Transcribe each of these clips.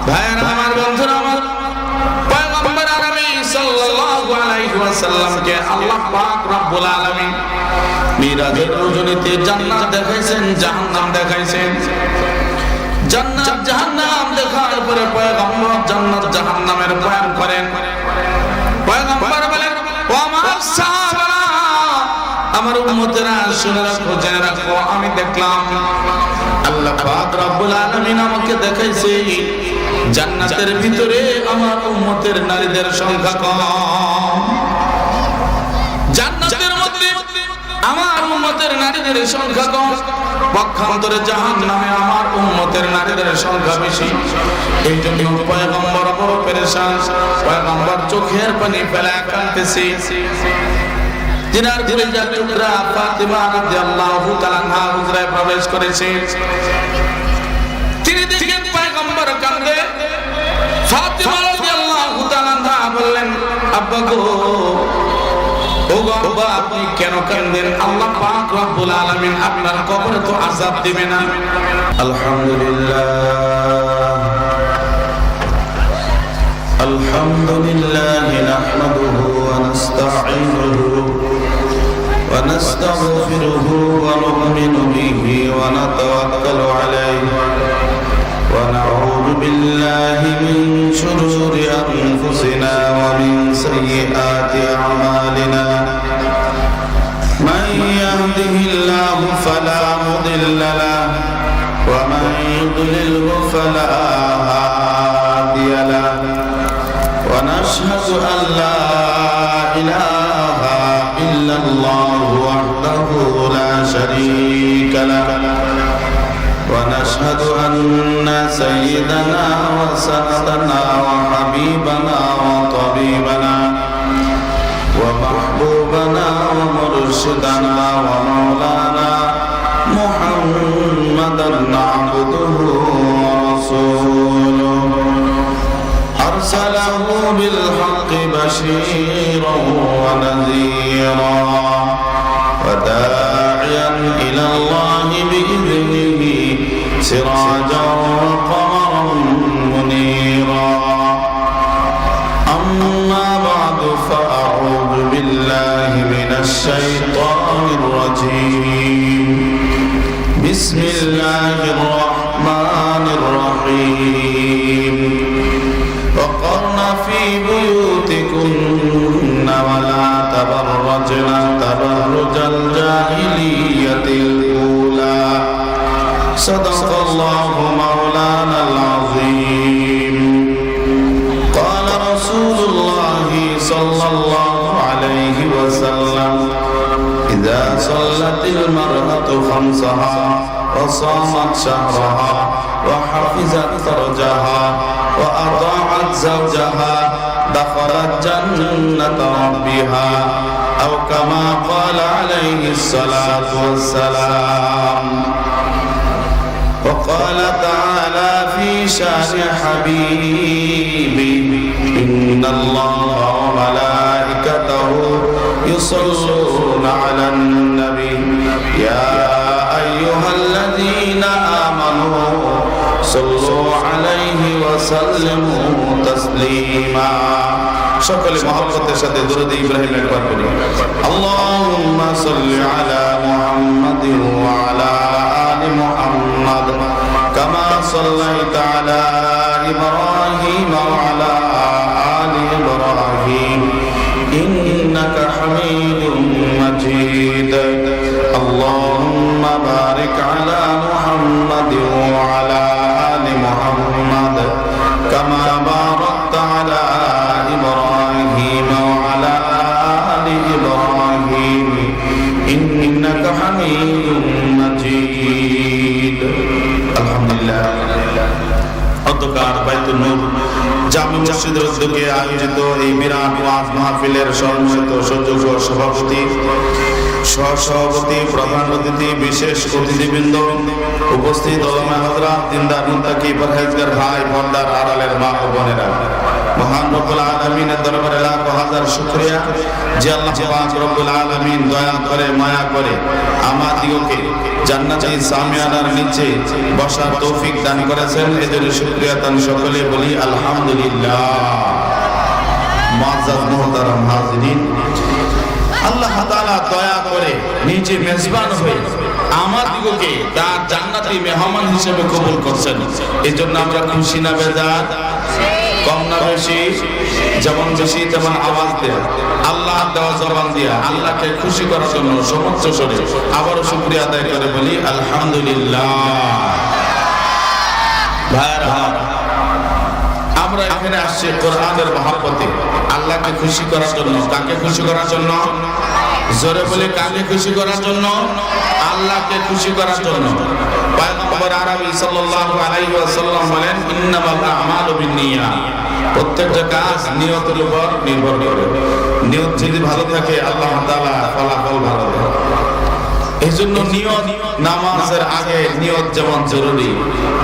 ভাইরা আমার, বন্ধুরা আমার, পয়গম্বর আরবি সাল্লাল্লাহু আলাইহি ওয়াসাল্লামকে আল্লাহ পাক রব্বুল আলামিন মিরাজের রজনীতে জান্নাত দেখাইছেন, জাহান্নাম দেখাইছেন। জান্নাত জাহান্নাম দেখার পরে পয়গম্বর জান্নাত জাহান্নামের বয়ান করেন। পয়গম্বর বলেন, ও আমার সাহাবারা, আমার উম্মতেরা শুনে রাখো, জেনে রাখো, আমি দেখলাম আল্লাহ পাক রব্বুল আলামিন আমাকে দেখাইছে জান্নাতের ভিতরে আমার উম্মতের নারীদের সংখ্যা কম। জান্নাতের মধ্যে আমার উম্মতের নারীদের সংখ্যা কম, পক্ষান্তরে জাহান্নামে আমার উম্মতের নারীদের সংখ্যা বেশি। এই জন্য পয়গম্বর বড় পেরেশান, পয়গম্বর চোখের পানি ফেলে কাঁদতেছে। তিনার কলিজার টুকরা ফাতিমা রাদিয়াল্লাহু তাআলা আনহা হুজরায় প্রবেশ করেছে। তিনি দেখেন পয়গম্বর কাঁদে। ফাতিমা রাদিয়াল্লাহু তাআলা আনহা বললেন, আব্বা গো, ও গো আব্বা, আপনি কেন কাঁদেন? আল্লাহ পাক রব্বুল আলামিন আপনার কবরে তো আযাব দিবে না। আলহামদুলিল্লাহ নাহমাদুহু ওয়া নাস্তাঈনুহু ওয়া নাস্তাগফিরুহু ওয়া নু'মিনু বিহি ওয়া নাতাওয়াক্কালু আলাইহি ওয়া নাউযু বিল্লাহি মিন শুরুরি আনফুসিনা ওয়া মিন সাইয়্যাতি আ'মালিনা। মান ইয়াহদিহিল্লাহু ফালা মুদিল্লা লাহু ওয়া মান ইউদ্লিলহু ফালা হাদিয়া লাহু। ونشهد أن لا إله إلا الله وحده لا شريك له ونشهد أن سيدنا وسندنا وحبيبنا وطبيبنا ومحبوبنا ومرشدنا ومولانا محمدا عبده ورسوله أرسله بالحق بشيرا ونذيرا وداعيا إلى الله بإذنه سراجا وقمرا منيرا. أما بعد فأعوذ بالله من الشيطان الرجيم. بسم الله الرحمن الرحيم. وقرن في بيوتكن ولا تبرجن تبرج الجاهلية الأولى. صدق الله مولانا العظيم. قال رسول الله صلى الله عليه وسلم: إذا صلت المرأة خمسها وصامت شهرها وحفظت فرجها وأطاعت زوجها دخلت جنة ربها، أو كما قال عليه الصلاة والسلام. وقال تعالى في شأن حبيبي: إن الله وملائكته يصلون على النبي يا أيها الذين آمنوا صلوا عليه وسلموا تسليما. সকলে মহব্বতের সাথে দরুদ ইব্রাহিম একবার বলি, আল্লাহুম্মা সাল্লি আলা মুহাম্মাদিন ওয়া আলা আলি মুহাম্মাদ কামা সাল্লাইতা আলা ইব্রাহিম ওয়া আলা আলি ইব্রাহিম ইন্নাকা হামিদুম মাজিদ. আল্লাহুম্মা বারিক আলা মুহাম্মাদিন ওয়া আলা আলি মুহাম্মাদ কামা বারাকতা আলা ইব্রাহিম ওয়া আলা আলি ইব্রাহিম ইন্নাকা হামিদুম মাজিদ. আলহামদুলিল্লাহ। অধ্যকার বাইতুল নূর জামি মসজিদের উদ্যোগে আয়োজিত এই বিরাট ওয়াজ মাহফিলের সম্মানিত সুযোগ্য সভাপতি, সহসভাপতি, প্রধান অতিথি, বিশেষ অতিথিবৃন্দ, উপস্থিত ওলামা হযরত, দিনদার মুত্তাকি পরহেজগার ভাই, পর্দার আড়ালের মা ও বোনেরা, মহান রব্বুল আলামিনের দরবারে লাখ হাজার শুকরিয়া যে আল্লাহ পাক রব্বুল আলামিন দয়া করে মায়া করে আমাদিগকে জান্নাতি সামিয়ানার নিচে বসার তৌফিক দান করেছেন। এজন্য শুকরিয়া তান সকলে বলি আলহামদুলিল্লাহ। মুআজ্জাজ মুহতারাম হাজিরিন, আল্লাহ তাআলা দয়া করে নিজে মেজবান হয়ে আমাদিগকে তার জান্নাতি মেহমান হিসেবে কবুল করছেন। এজন্য আমরা খুশি না বেজার? কম না বেশি? যেমন বেশি তেমন আওয়াজ দেয়া, আল্লাহ দেওয়া জবান দিয়া আল্লাহকে খুশি করার জন্য সমস্ত শরীর আবারও শুকরিয়া আদায় করে বলি আলহামদুলিল্লাহ। ভাইরা, আমরা এখানে আসছি কোরআনের মহব্বতে, আল্লাহকে খুশি করার জন্য। কাকে খুশি করার জন্য? জোরে বলে কাকে খুশি করার জন্য? আল্লাহকে খুশি করার জন্য। পয়গম্বর আরবি সাল্লাল্লাহু আলাইহি ওয়াসাল্লাম বলেন, ইন্নামাল আমালু বিন্নিয়াত। প্রত্যেকটা কাজ নিয়তের উপর নির্ভর করে। নিয়ত যদি ভালো থাকে আল্লাহ তাআলা ফলাফল ভালো দেন। এজন্য নিয়ত, নামাজের আগে নিয়ত যেমন জরুরি,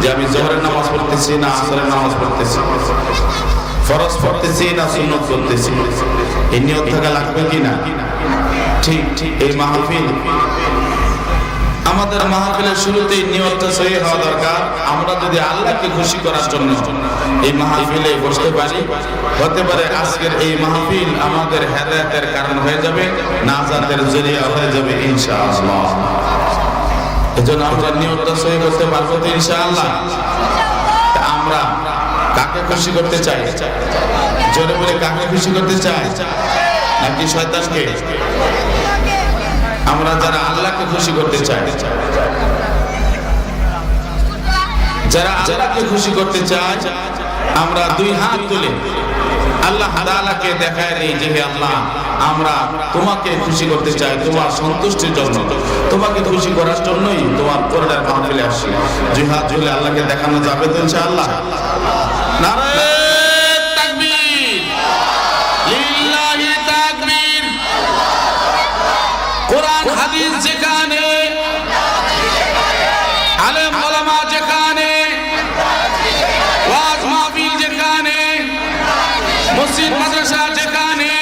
যে আমি জোহরের নামাজ পড়তেছি না আসরের নামাজ পড়তেছি, ফরজ পড়তেছি না সুন্নত পড়তেছি, এই নিয়ত থাকা লাগবে কিনা? ঠিক এই মাহফিল, আমাদের মাহফিলের শুরুতেই নিয়তটা সহি হওয়া দরকার। আমরা যদি আল্লাহকে খুশি করার জন্য এই মাহফিলে বসতে পারি, হতে পারে আজকের এই মাহফিল আমাদের হেদায়েতের কারণ হয়ে যাবে, নাজাতের জরিয়া হয়ে যাবে ইনশাআল্লাহ। এজন্য আমরা নিয়তটা সহি করতে পারবো তো ইনশাআল্লাহ? আমরা কাকে খুশি করতে চাই? জোরে বলে কাকে খুশি করতে চাই? নাকি শয়তানকে? আমরা যারা আল্লাহকে খুশি করতে চাই, যারা আল্লাহকে খুশি করতে চাই, আমরা দুই হাত তুলে আল্লাহ তাআলাকে দেখায় দিই যে হে আল্লাহ, আমরা তোমাকে খুশি করতে চাই, তোমার সন্তুষ্টির জন্য, তোমাকে খুশি করার জন্যই তোমার কোরআনের মাহফিলে আসি। দুই হাত তুলে আল্লাহকে দেখানো যাবে তো ইনশাআল্লাহ? নারে তাকবীর, লিল্লাহি তাকবীর। কোরআন হাদিস যেখানে, আলেম ওলামা যেখানে, ওয়াজ মাহফিল যেখানে, মসজিদ মাদ্রাসা যেখানে,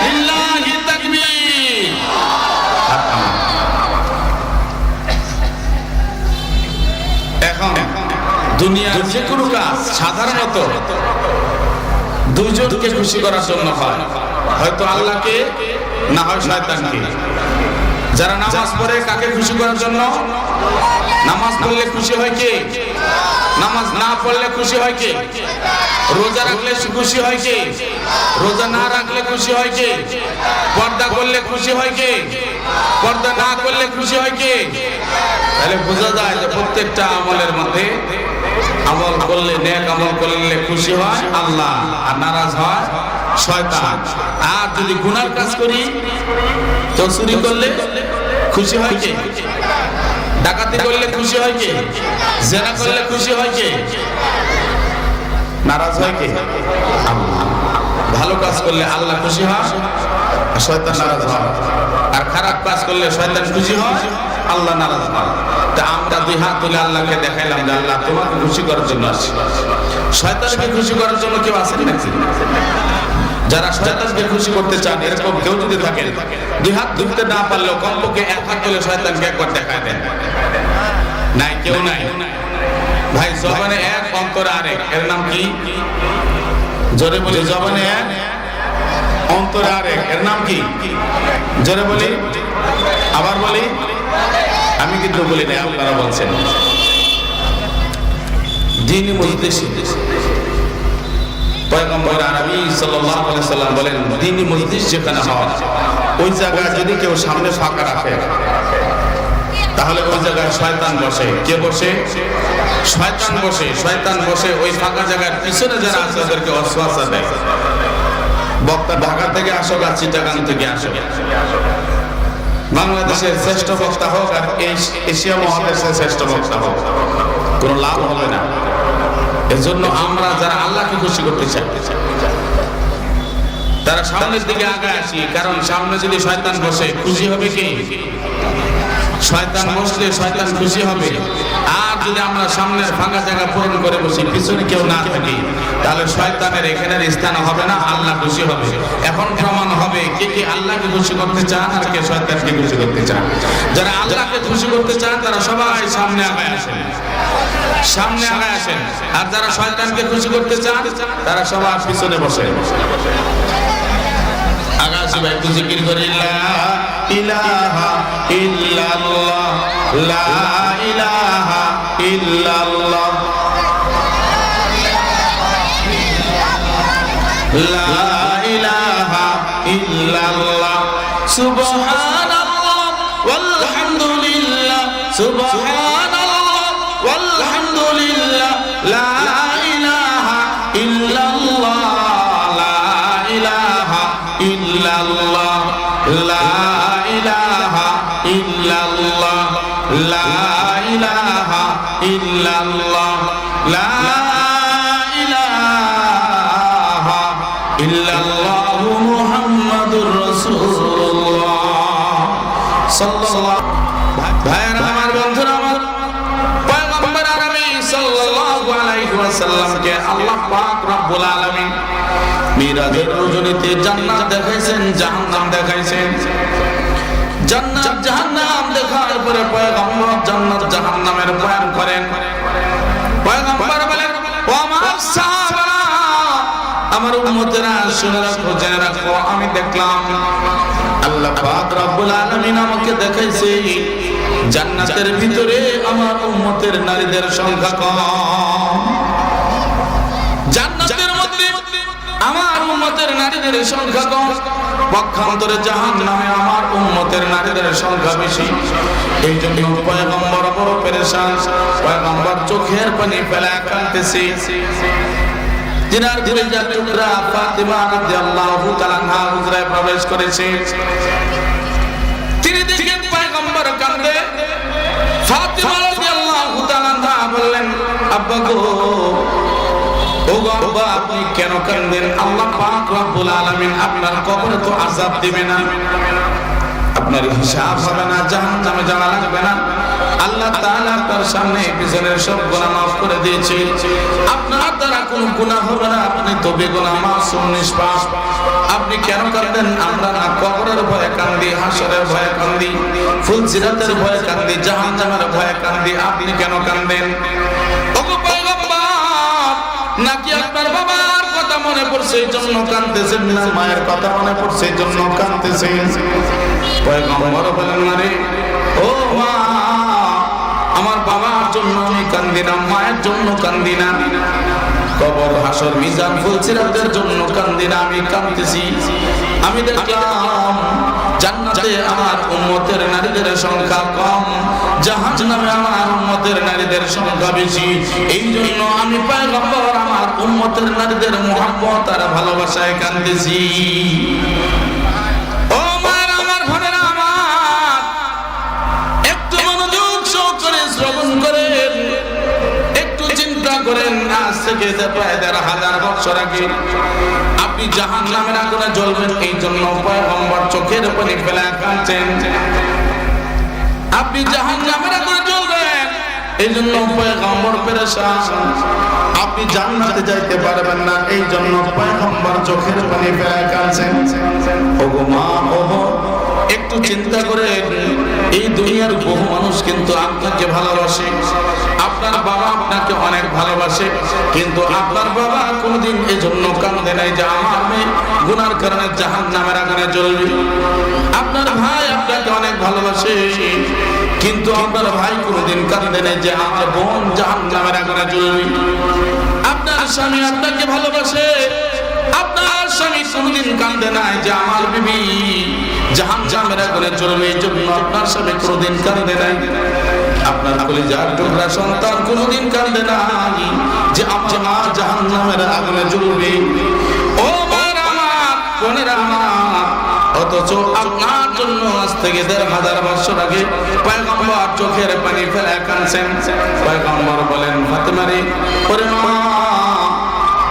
লিল্লাহি তাকবীর। এখন দুনিয়ার যে কোনো কাজ সাধারণত দুইজনকে খুশি করার জন্য হয়, হয়তো আল্লাহকে না হয় শয়তানকে। যারা নামাজ পড়ে কাকে খুশি করার জন্য? নামাজ পড়লে খুশি হয় কে? নামাজ না পড়লে খুশি হয় কে? রোজা রাখলে খুশি হয় কে? রোজা না রাখলে খুশি হয় কে? পর্দা করলে খুশি হয় কে? পর্দা না করলে খুশি হয় কে? তাহলে বোঝা যায় যে প্রত্যেকটা আমলের মধ্যে আমল করলে, নেক আমল করলে খুশি হয় আল্লাহ, আর নারাজ হয় শয়তান। আর যদি গুনার কাজ করি, তো চুরি করলে খুশি হয় কে? ডাকাতি করলে খুশি হয় কে? জেনা করলে খুশি হয় কে? নারাজ হয় কে? আল্লাহ। ভালো কাজ করলে আল্লাহ খুশি হয়, শয়তান নারাজ হয়। আর খারাপ কাজ করলে শয়তান খুশি হয়, আল্লাহ নারাজ হয়। তা আমরা দুই হাত তুলে আল্লাহকে দেখাইলাম যে আল্লাহ তোমাকে খুশি করার জন্য আসি। শয়তানকে খুশি করার জন্য কেউ আসেন নাকি? যারা শয়তানকে খুশি করতে চান, এরকম কেউ যদি থাকেন, দুই হাত ধরতে না পারলেও কমপক্ষে এক হাত তুলে শয়তানকে একবার দেখায় দেন। নাই? কেউ নাই? ভাই, জবানে এক অন্তরে আরেক, এর নাম কি? জোরে বলি, জবানে এক অন্তরে আরেক, এর নাম কি? জোরে বলি, আবার বলি। আমি কিন্তু বলি না, আপনারা বলছেন। দ্বীনি মজলিস, পয়গম্বর আরবি সাল্লাল্লাহু আলাইহি ওয়াসাল্লাম বলেন, দ্বীনি মজলিস যেখানে হয়, ওই জায়গায় যদি কেউ সামনে ফাঁকা রাখে, তাহলে ওই জায়গায় শয়তান বসে। কে বসে? শয়তান বসে। শয়তান বসে ওই ফাঁকা জায়গার পিছনে যারা আছে তাদেরকে ওয়াসওয়াসা দেয়। বক্তা ঢাকা থেকে আসুক আর চিটাগাং থেকে আসুক, বাংলাদেশের শ্রেষ্ঠ বক্তা হোক আর এশিয়া মহাদেশের শ্রেষ্ঠ বক্তা হোক, কোনো লাভ হবে না। এজন্য আমরা যারা আল্লাহকে খুশি করতে চাই, তারা সামনের দিকে আগায় আসি। কারণ সামনে যদি শয়তান বসে, খুশি হবে কি? শয়তান বসলে শয়তান খুশি হবে। আর যদি আমরা সামনের ফাঁকা জায়গা পূরণ করে বসি, পিছনে কেউ না থাকি, তাহলে শয়তানের এখানের স্থান হবে না, আল্লাহ খুশি হবে। এখন প্রমাণ হবে কে কে আল্লাহকে খুশি করতে চান আর কে শয়তানকে খুশি করতে চান। যারা আল্লাহকে খুশি করতে চান তারা সবাই সামনে আগায় আসেন, সামনে আগায় আসেন। আর যারা শয়তানকে খুশি করতে চান তারা সবাই পিছনে বসে। আগাছি ভাই একটু জিকির করি, লা ইলাহা ইল্লাল্লাহ, লা ইলাহা ইল্লাল্লাহ, লা ইলাহা ইল্লাল্লাহ, সুবহানাল্লাহ ওয়ালহামদুলিল্লাহ, সুবহানাল্লাহ ওয়ালহামদুলিল্লাহ, লা ইলাহা ইল্লাল্লাহ, লা ইলাহা ইল্লাল্লাহ, লা ইলাহা ইল্লাল্লাহ, লা ইলাহা ইল্লাল্লাহ, লা ইলাহা ইল্লাল্লাহ, মুহাম্মাদুর রাসূলুল্লাহ সাল্লাল্লাহু। ভাইরা আমার, বন্ধুরা আমার, পয়গম্বর আরবি সাল্লাল্লাহু আলাইহি ওয়াসাল্লামকে আল্লাহ পাক রব্বুল আলামিন মিরাজের রজনীতে জান্নাত দেখাইছেন, জাহান্নাম দেখাইছেন। জান্নাত জাহান্নাম দেখার পরে পয়গম্বর জান্নাত জাহান্নামের বয়ান করেন। পয়গম্বর বলেন, ও আমার সাহাবারা, আমার উম্মতেরা শুনে রাখো, জেনে রাখো, আমি দেখলাম আল্লাহ পাক রব্বুল আলামিন আমাকে দেখাইছে জান্নাতের ভিতরে আমার উম্মতের নারীদের সংখ্যা কম। জান্নাতের মধ্যে আমার উম্মতের নারীদের সংখ্যা কম, পক্ষান্তরে জাহান্নামে আমার উম্মতের নারীদের সংখ্যা বেশি। এই জন্য পয়গম্বর বড় পেরেশান, পয়গম্বর চোখের পানি ফেলে কাঁদতেছে। জিনার কলিজার টুকরা ফাতিমা রাদিয়াল্লাহু তাআলা আনহা হুজরায় প্রবেশ করেছে। তিনি দেখেন পয়গম্বর কাঁদে। ফাতিমা রাদিয়াল্লাহু তাআলা আনহা বললেন, আব্বা গো, ও আব্বা, আপনি কেন কাঁদেন? আল্লাহ পাক রব্বুল আলামিন আপনার কবরে তো আযাব দিবে না, আপনার হিসাব হবে না, জাহান্নামে যাওয়া লাগবে না। আল্লাহ তাআলা আপনার সামনে পিছনের সব গুনাহ মাফ করে দিয়েছে, আপনার দ্বারা কোনো গুনাহ হবে না, আপনি তো বেগুনাহ, মাসুম, নিষ্পাপ। আপনি কেন কাঁদেন? আমরা না কবরের ভয়ে কাঁদি, হাসরের ভয়ে কাঁদি, ফুলসিরাতের ভয়ে কাঁদি, জাহান্নামের ভয়ে কাঁদি, আপনি কেন কাঁদেন? ওগো পয়গম্বর, নাকি আপনার বাবার কথা মনে পড়ছে এই জন্য কাঁদতেছেন, না মায়ের কথা মনে পড়ছে এই জন্য কাঁদতেছেন? পয়গম্বর বলেন, আরে ও মা, আমার বাবার জন্য আমি কান্দি না, মায়ের জন্য কান্দি না, কবর, হাসর, মিজান, ফুলসিরাতের জন্য কান্দি না, আমি কাঁদতেছি। আমি দেখলাম জান্নাতে আমার উম্মতের নারীদের সংখ্যা কম, জাহান্নামে আমার উম্মতের নারীদের সংখ্যা বেশি। এই জন্য আমি পয়গম্বর আমার উম্মতের নারীদের মুহাব্বত আর ভালোবাসায় কাঁদতেছি। ও মায়ের আমার, ভাবেরা আমার, একটু মনোযোগ সহকারে শ্রবণ করেন, একটু চিন্তা করেন। আজ থেকে প্রায় ১,৫০০ বছর আগে আপনি জাহান্নামের আগুনে জ্বলবেন, এই জন্য পয়গম্বর চোখের পানি ফেলে কাঁদছেন। আপনি জাহান্নামের আগুনে জ্বলবেন, এই জন্য পয়গম্বর পেরেশান। আপনি জান্নাতে যাইতে পারবেন না, এই জন্য পয়গম্বর চোখের পানি ফেলে কাঁদছেন। ওগো মা, ওগো, একটু চিন্তা করেন, এই দুনিয়ার বহু মানুষ কিন্তু আপনাকে ভালোবাসে, আপনার বাবা আপনাকে অনেক ভালোবাসে, কিন্তু আপনার বাবা কোনদিন এই জন্য কাঁদে নাই যে আমার মেয়ে গুনার কারণে জাহান্নামের আগুনে জ্বলবে। আপনার ভাই আপনাকে অনেক ভালোবাসে, কিন্তু আপনার ভাই কোনদিন কাঁদে নাই যে আমার বোন জাহান্নামের আগুনে জ্বলবে। আপনার স্বামী আপনাকে ভালোবাসে, আপনার স্বামী কোনদিন কাঁদে নাই যে আমার বিবি জাহান্নামের আগুনে জ্বলবে, এই জন্য আপনার স্বামী কোনদিন কাঁদে নাই। আপনার কলিজার টুকরা সন্তান কোনদিন কাঁদে নাই যে আমার মা জাহান্নামের আগুনে জ্বলবে। ও মায়ের আমার, বোনের আমার, অথচ আপনার জন্য আজ থেকে ১,৫০০ বছর আগে পয়গম্বর চোখের পানি ফেলে কাঁদছেন। পয়গম্বর বলেন, ফাতেমা রে, ওরে মা,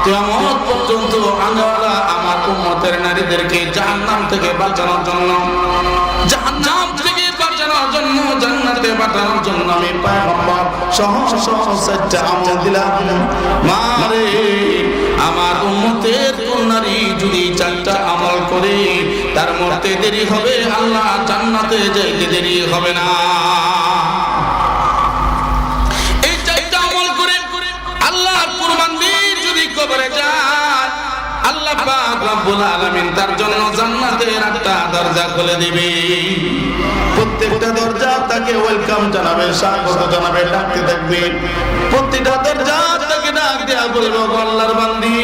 কিয়ামত পর্যন্ত আল্লাহ আমার উম্মতের নারীদেরকে জাহান্নাম থেকে বাঁচানোর জন্য, জাহান্নাম থেকে বাঁচানোর জন্য জন্য জান্নাতে পাঠানোর জন্য আমি পয়গম্বর সহ চারটা আমল দিলাম। মারে আমার উম্মতের নারী যদি চারটা আমল করে তার মরতে দেরি হবে, আল্লাহ জান্নাতে যাইতে দেরি হবে না। এই চারটা আমল করে আল্লাহর কুরবানি যদি কবরে যায়, আল্লাহ পাক রব্বুল আলামিন তার জন্য জান্নাতের একটা দরজা খুলে দিবে। প্রত্যেকটা দরজা তাকে ওয়েলকাম জানাবে, স্বাগত জানাবে, ডাকতে থাকবে। প্রত্যেকটা দরজা তাকে ডাক দেয়া বলবে, আল্লাহর বান্দি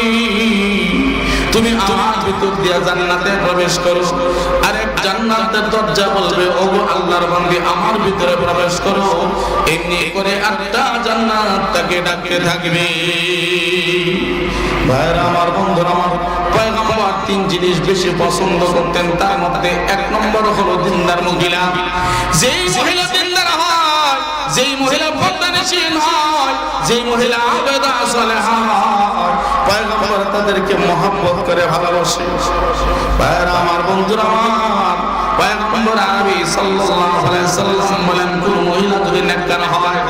তুমি আমার ভিতর দিয়া জান্নাতে প্রবেশ করো। আরেক জান্নাতের দরজা বলবে, ওগো আল্লাহর বান্দি আমার ভিতরে প্রবেশ করো। এমনি করে একটা জান্নাত তাকে ডাকতে থাকবে। ভাইরা আমার, বন্ধুরা আমার, পয়গম্বর তিন জিনিস বেশি পছন্দ করতেন। তার মধ্যে এক নম্বর হলো দিনদার মহিলা। যেই মহিলা দিনদার হয়, যেই মহিলা পর্দানিশীল হয়, যেই মহিলা আবেদা সালেহা হয়, পয়গম্বর তাদেরকে মহব্বত করে ভালোবাসে। ভাইরা আমার, বন্ধুরা আমার, পয়গম্বর আরবি সাল্লাল্লাহু আলাইহি ওয়াসাল্লাম বলেন, কোন মহিলা যদি নেককার হয়,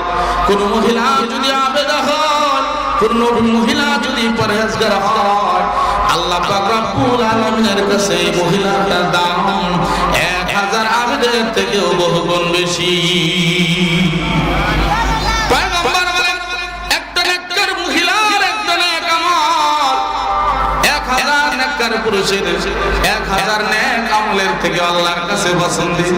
কোন মহিলা যদি আবেদা হয়, কোন মহিলা যদি পরহেজগার হয়, আল্লাহ পাক রব্বুল আলামিনের কাছে এই মহিলাটার দাম 1000 আবেদের থেকেও বহুগুণ বেশি। পয়গম্বর বলেন, একটা নেককার মহিলার একটা নেক আমল 1000 নেককার পুরুষের 1000 নেক আমলের থেকে আল্লাহর কাছে পছন্দের।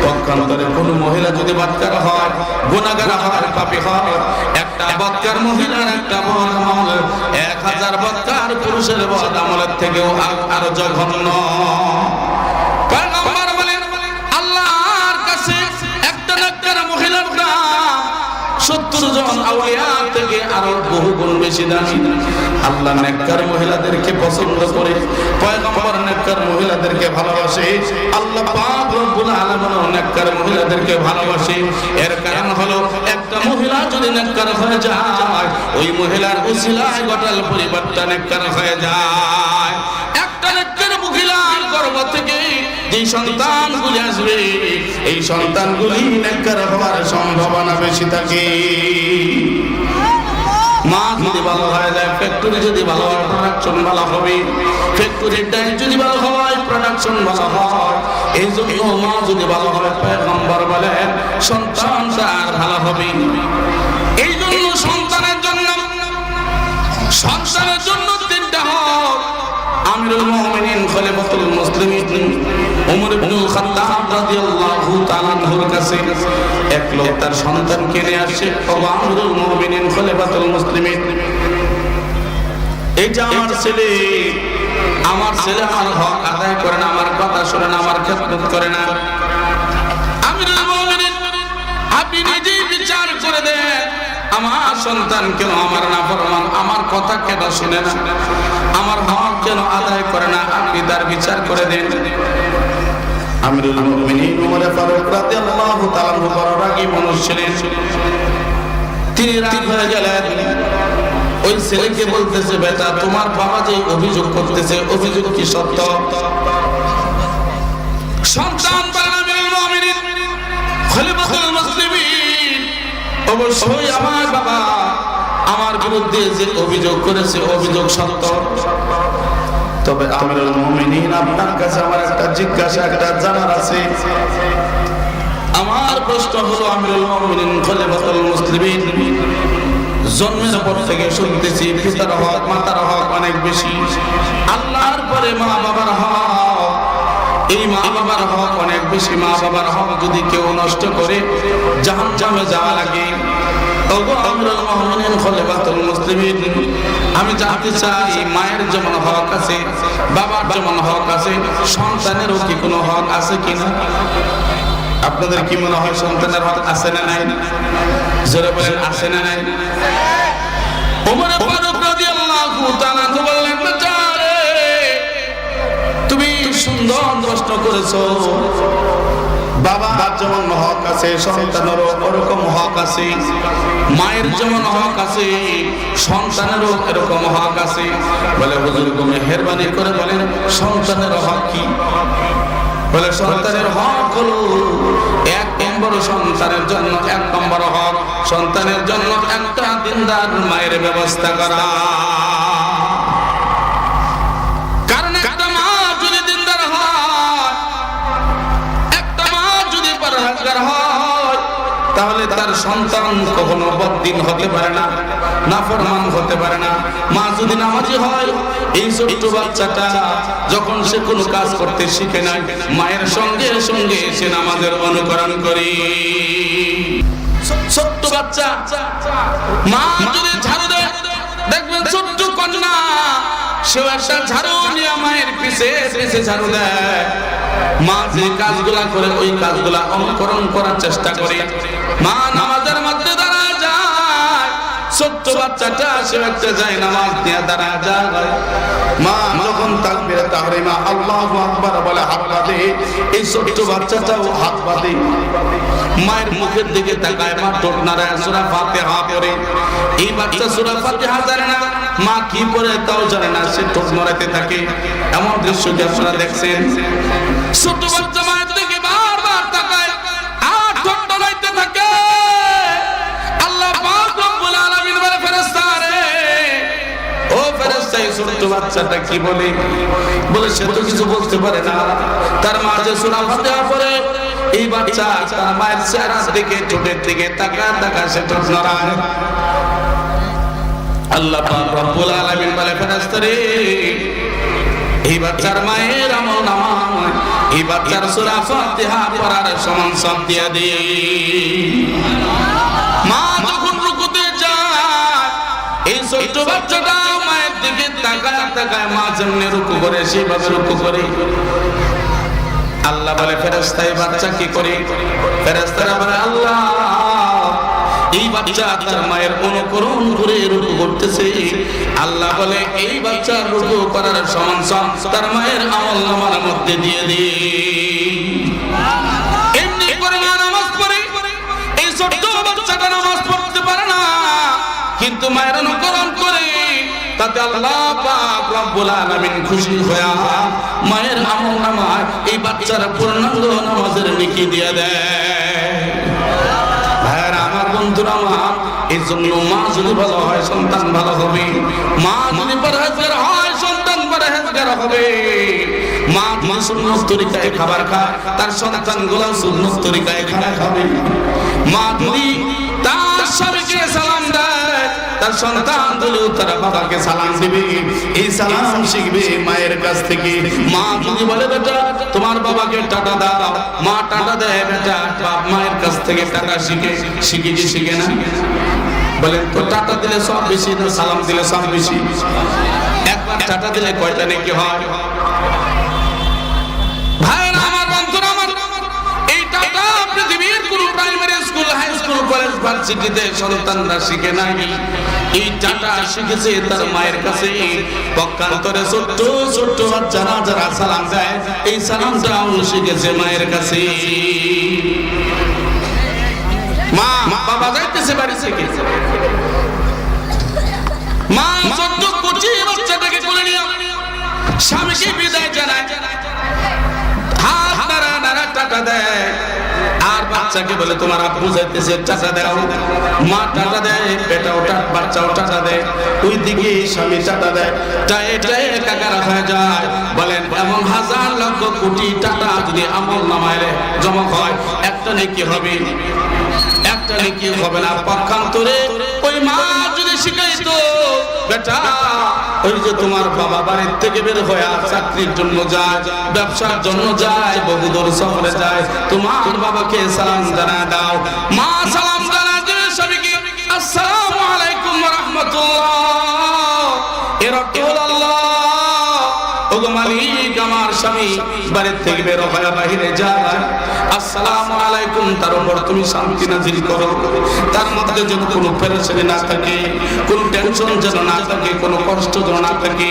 পক্ষান্তরে কোন মহিলা যদি বদকার হয়, গুনাহগার হয়, পাপী হয়, একটা বদকার মহিলার একটা বদ আমল 1000 বদকার পুরুষের বদ আমলের থেকেও আরো জঘন্য। পয়গম্বর বলেন, আল্লাহর কাছে একটা নেককার মহিলার দাম 70 জন আউলিয়া থেকে আরো বহুগুণ বেশি দামি। আল্লাহ নেককার মহিলাদেরকে পছন্দ করে, পয়গম্বর নেককার মহিলাদেরকে ভালোবাসে, আল্লাহ পাক রব্বুল আলামিন নেককার মহিলাদেরকে ভালোবাসে। এর কারণ হলো, একটা মহিলা যদি নেককার হয়ে যায়, ওই মহিলার উসিলায় গোটাল পরিবারটা নেককার হয়ে যায়। একটা নেককার মহিলার গর্ভ থেকে যে সন্তানগুলি আসবে, এই সন্তানগুলি নেককার হওয়ার সম্ভাবনা বেশি থাকে। মা যদি ভালো হয়ে যায়, ফ্যাক্টরি যদি ভালো হয়, প্রোডাকশন ভালো হবে। ফ্যাক্টরির টাইম যদি ভালো হয়, প্রোডাকশন ভালো হয়। এই জন্য মা যদি ভালো হয়, পয়গম্বর বলেন সন্তান তার ভালো হবে। এই জন্য সন্তানের জন্য তিনটা হক আমিরুল মুমিনিন খলিফাতুল মুসলিমিন ওমর ইবনুল খাত্তাব রাদিয়াল্লাহু তাআলা আনহুর কাছে এক লোক তার সন্তানকে নিয়ে আসে, ও আমিরুল মুমিনিন খলিফাতুল মুসলিমিন, এইটা আমার ছেলে আমার হক আদায় করে না, আমার কথা শুনে না, আমার খেদমত করে না। আমিরুল মুমিনিন, আপনি নিজেই বিচার করে দেন, আমার সন্তান কেন আমার নাফরমান, আমার কথা কেন শুনে না, আমার হক কেন আদায় করে না, আপনি তার বিচার করে দেন। আমিরুল মুমিনিন ওমর ফারুক রাদিয়াল্লাহু তাআলা বড় রাগী মানুষ ছিলেন। তিনি রাগ হয়ে গেলেন। ওই ছেলেকে বলতেছে, বেটা তোমার বাবা যে অভিযোগ করতেছে, অভিযোগ কি সত্য? সন্তান আমিরুল মুমিনিন খলিফাতুল মুসলিমিন, অবশ্যই আমার বাবা আমার বিরুদ্ধে যে অভিযোগ করেছে অভিযোগ সত্য। তবে আমিরুল মুমিনিন, আপনার কাছে আমার একটা জিজ্ঞাসা, একটা জানার আছে। আমার প্রশ্ন হলো, আমিরুল মুমিনিন খলিফাতুল মুসলিমিন, জন্মের পর থেকে শুনতেছি পিতার হক মাতার হক অনেক বেশি, আল্লাহর পরে মা বাবার হক, এই মা বাবার হক অনেক বেশি। মা বাবার হক যদি কেউ নষ্ট করে জাহান্নামে যাওয়া লাগে। ওগো আমিরুল মুমিনিন খলিফাতুল মুসলিমিন, আমি জানতে চাই মায়ের যেমন হক আছে, বাবার যেমন হক আছে, সন্তানেরও কি কোনো হক আছে কিনা? আপনাদের কি মনে হয় সন্তানের হক আছে না নাই? জোরে বলেন, আছে না নাই? ওমর ফারুক রাদিয়াল্লাহু তাআলা বললেন, বেচারে তুমি সুন্দর প্রশ্ন করেছো। বাবার যেমন হক আছে, সন্তানেরও ওরকম হক আছে। মায়ের যেমন হক আছে, সন্তানেরও এরকম হক আছে। বলে হুজুর, মেহেরবানি করে বলেন সন্তানের হক কি? বলে সন্তানের হক হলো এক নম্বর সন্তানের জন্য এক নম্বর হক সন্তানের জন্য একটা দিনদার মায়ের ব্যবস্থা করা। কারণ একটা মা যদি দিনদার হয়, একটা মা যদি পরহেজগার হয়, তাহলে তার সন্তান কখনো বদদিন হতে পারে না, নাফরমান হতে পারে না। মা যদি নামাজি হয়, এই ছোট্ট বাচ্চাটা যখন সে কোনো কাজ করতে শিখে নাই, মায়ের সঙ্গে সঙ্গে সে নামাজের অনুকরণ করে। ছোট্ট বাচ্চা মা যদি ঝাড়ু দেয়, দেখবেন ছোট্ট কন্যা সেও একটা ঝাড়ু নিয়ে মায়ের পিছে পিছে ঝাড়ু দেয়। মা যে কাজগুলা করে ওই কাজগুলা অনুকরণ করার চেষ্টা করে। মা নামাজের মধ্যে দাঁড়ায় যায়, ছোট্ট বাচ্চাটা সে একটা যায় নামাজ নিয়ে দাঁড়ায় যায়। মা যখন তাকবীরে তাহরিমা আল্লাহু আকবার বলে হাত বাঁধে, এই ছোট্ট বাচ্চাটাও হাত বাঁধে। মায়ের মুখের দিকে তাকায়, মা ঠোঁট নাড়ায়, সূরা ফাতিহা পড়ে। এই বাচ্চা সূরা ফাতিহা জানে না, মা কি পড়ে তাও জানে না, সে ঠোঁট নড়াতে থাকে। এমন দৃশ্য কি আপনারা দেখছেন? ছোট বাচ্চা মায়ের দিকে বারবার তাকায় আর ঠোঁট নড়াইতে থাকে। আল্লাহ পাক রব্বুল আলামিন বলে, ফেরেশতা রে, ও ফেরেশতা, এই ছোট বাচ্চাটা কি বলে? বলে সে তো কিছু বলতে পারে না। তার মা যে সূরা ফাতিহা পড়ে, এই বাচ্চা তার মায়ের চেহারার দিকে ঠোঁটের দিকে তাকায় সে ঠোঁট নড়ায়। আল্লাহ পাক রব্বুল আলামিন বলে, ফেরেশতা রে, এই বাচ্চার মায়ের আমলনামা এই বাচ্চার সূরা ফাতিহা পড়ার সমান সব দিয়ে দে। মা যখন রুকুতে যায়, এই ছোট্ট বাচ্চাটা মায়ের দিকে তাকায়, মা যেমনি রুকু করে সেইভাবে রুকু করে। আল্লাহ বলে, ফেরেশতা এই বাচ্চা কি করে? ফেরেশতারা বলে, আল্লাহ এই বাচ্চা তার মায়ের অনুকরণ করে রুকু করতেছে। আল্লাহ বলে, এই বাচ্চার রুকু করার সমান সব তার মায়ের আমলনামার মধ্যে দিয়ে দে। এমনি করে মা নামাজ পড়ে। এই ছোট্ট বাচ্চাটা নামাজ পড়তে পারে না, কিন্তু মায়ের অনুকরণ করে। তাতে আল্লাহ পাক রব্বুল আলামিন খুশি হয়ে মায়ের আমলনামায় এই বাচ্চার পূর্ণাঙ্গ নামাজের নেকি দিয়ে দেয়। ভাইরা আমার, বন্ধুরা আমার, এই জন্য মা যদি ভালো হয় সন্তান ভালো হবে। মা যদি পরহেজগার হয় সন্তান পরহেজগার হবে। মা যদি সুন্নত তরিকায় খাবার খায়, তার সন্তানগুলো সুন্নত তরিকায় খাবার খাবে। মা যদি তার স্বামীকে সালাম দেয়, তার সন্তানগুলো তার বাবাকে সালাম দিবে। এই সালাম শিখবে মায়ের কাছ থেকে। মা যদি বলে, বেটা তোমার বাবাকে টাটা দাও, মা টাটা দেয়। বেটা বাপ মায়ের কাছ থেকে টাটা শিখে না? বলেন তো, টাটা দিলে সব বেশি না সালাম দিলে সব বেশি? একবার টাটা দিলে কয়টা নেকি হয়? ভাইরা আমার, বন্ধুরা আমার, এই টাটা পৃথিবীর কোন primary school, high school, college, ভার্সিটিতে সন্তানরা শিখে নাই। এই টাটা শিখেছে তার মায়ের কাছে। পক্ষান্তরে ছোট্ট ছোট্ট বাচ্চারা যারা সালাম দেয়, এই সালামটাও শিখেছে মায়ের কাছে। মা বাবা যাইতেছে বাড়ি থেকে, মা ছোট্ট কুচি বাচ্চাটাকে কোলে নিয়ে স্বামীকে বিদায় জানায়, হাত নাড়া টাকা দেয়। আর বাচ্চাকে বলে, তোমার আব্বু যাইতেছে, টাকা দাও। মা টাকা দেয়, বেটাও বাচ্চাও টাকা দেয়। ওই দিকে স্বামী টাকা দেয়, টায়ে টাকারা হয়ে যায়। বলেন, এমন হাজার লক্ষ কোটি টাকা যদি আমলনামায় জমা হয়, একটা নেকি হবে? একটা নেকি হবে না। পক্ষান্তরে ওই মা যদি শিখাইতো, বেটা ওই যে তোমার বাবা বাড়ির থেকে বের হয়ে চাকরির জন্য যায়, ব্যবসার জন্য যায়, বহুদূর শহরে যায়, তোমার বাবাকে সালাম জানা দাও। মা সালাম জানা দিয়ে স্বামীকে আসসালামু আলাইকুম ওয়া রাহমাতুল্লাহ, এর অর্থ হলো, আল্লাহ ওগো মালিক, আমার স্বামী বাড়ির থেকে বের হয়ে বাইরে যায়, আসসালামু আলাইকুম, তার উপর তুমি শান্তি নাজিল করো। তার মধ্যে যেন কোনো পেরেশানি না থাকে, কোনো টেনশন যেন না থাকে, কোনো কষ্ট যেন না থাকে।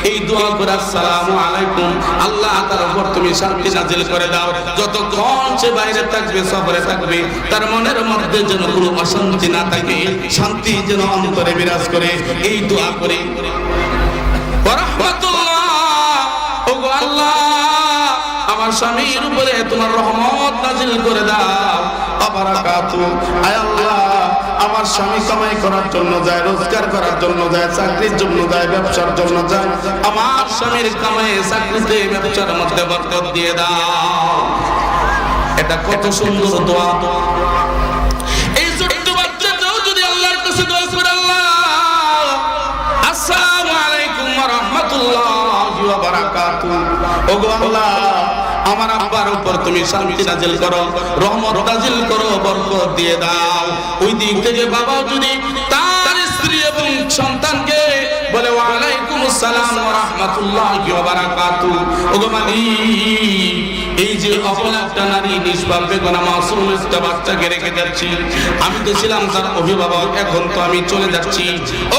এই দোয়া করে আসসালামু আলাইকুম, আল্লাহ তার উপর তুমি শান্তি নাজিল করে দাও। যতক্ষণ সে বাইরে থাকবে, সফরে থাকবে, তার মনের মধ্যে যেন কোনো অশান্তি না থাকে, শান্তি যেন অন্তরে বিরাজ করে। এই দোয়া করে ওয়া রাহমাতুল্লাহ, ওগো আল্লাহ আমার স্বামীর উপরে তোমার রহমত নাজিল করে দাও। আবারাকাতু, আয় আল্লাহ, আমার স্বামী কামাই করার জন্য যায়, রোজগার করার জন্য যায়, চাকরির জন্য যায়, ব্যবসার জন্য যায়, আমার স্বামীর কামাই চাকরিতে ব্যবসার মধ্যে বরকত দিয়ে দাও। এটা কত সুন্দর দোয়া। এই ছোট্ট বাচ্চাটাও যদি আল্লাহর কাছে দোয়া করে, আল্লাহ আসসালামু আলাইকুম ওয়া রাহমাতুল্লাহি ওয়া বারাকাতুহু, ওগো আল্লাহ আমার আব্বার উপর তুমি শান্তি নাজিল করো, রহমত নাজিল করো, বরকত দিয়ে দাও। ওই দিক থেকে বাবা যদি তার স্ত্রী এবং সন্তানকে বলে ওয়া আলাইকুমুস সালাম ওয়া রাহমাতুল্লাহি ওয়া বারাকাতুহু, ওগো মালিক এই যে অবলা একটা নারী নিষ্পাপ বেগুনা মাসুম একটা বাচ্চাকে রেখে যাচ্ছি, আমি তো ছিলাম তার অভিভাবক, এখন তো আমি চলে যাচ্ছি,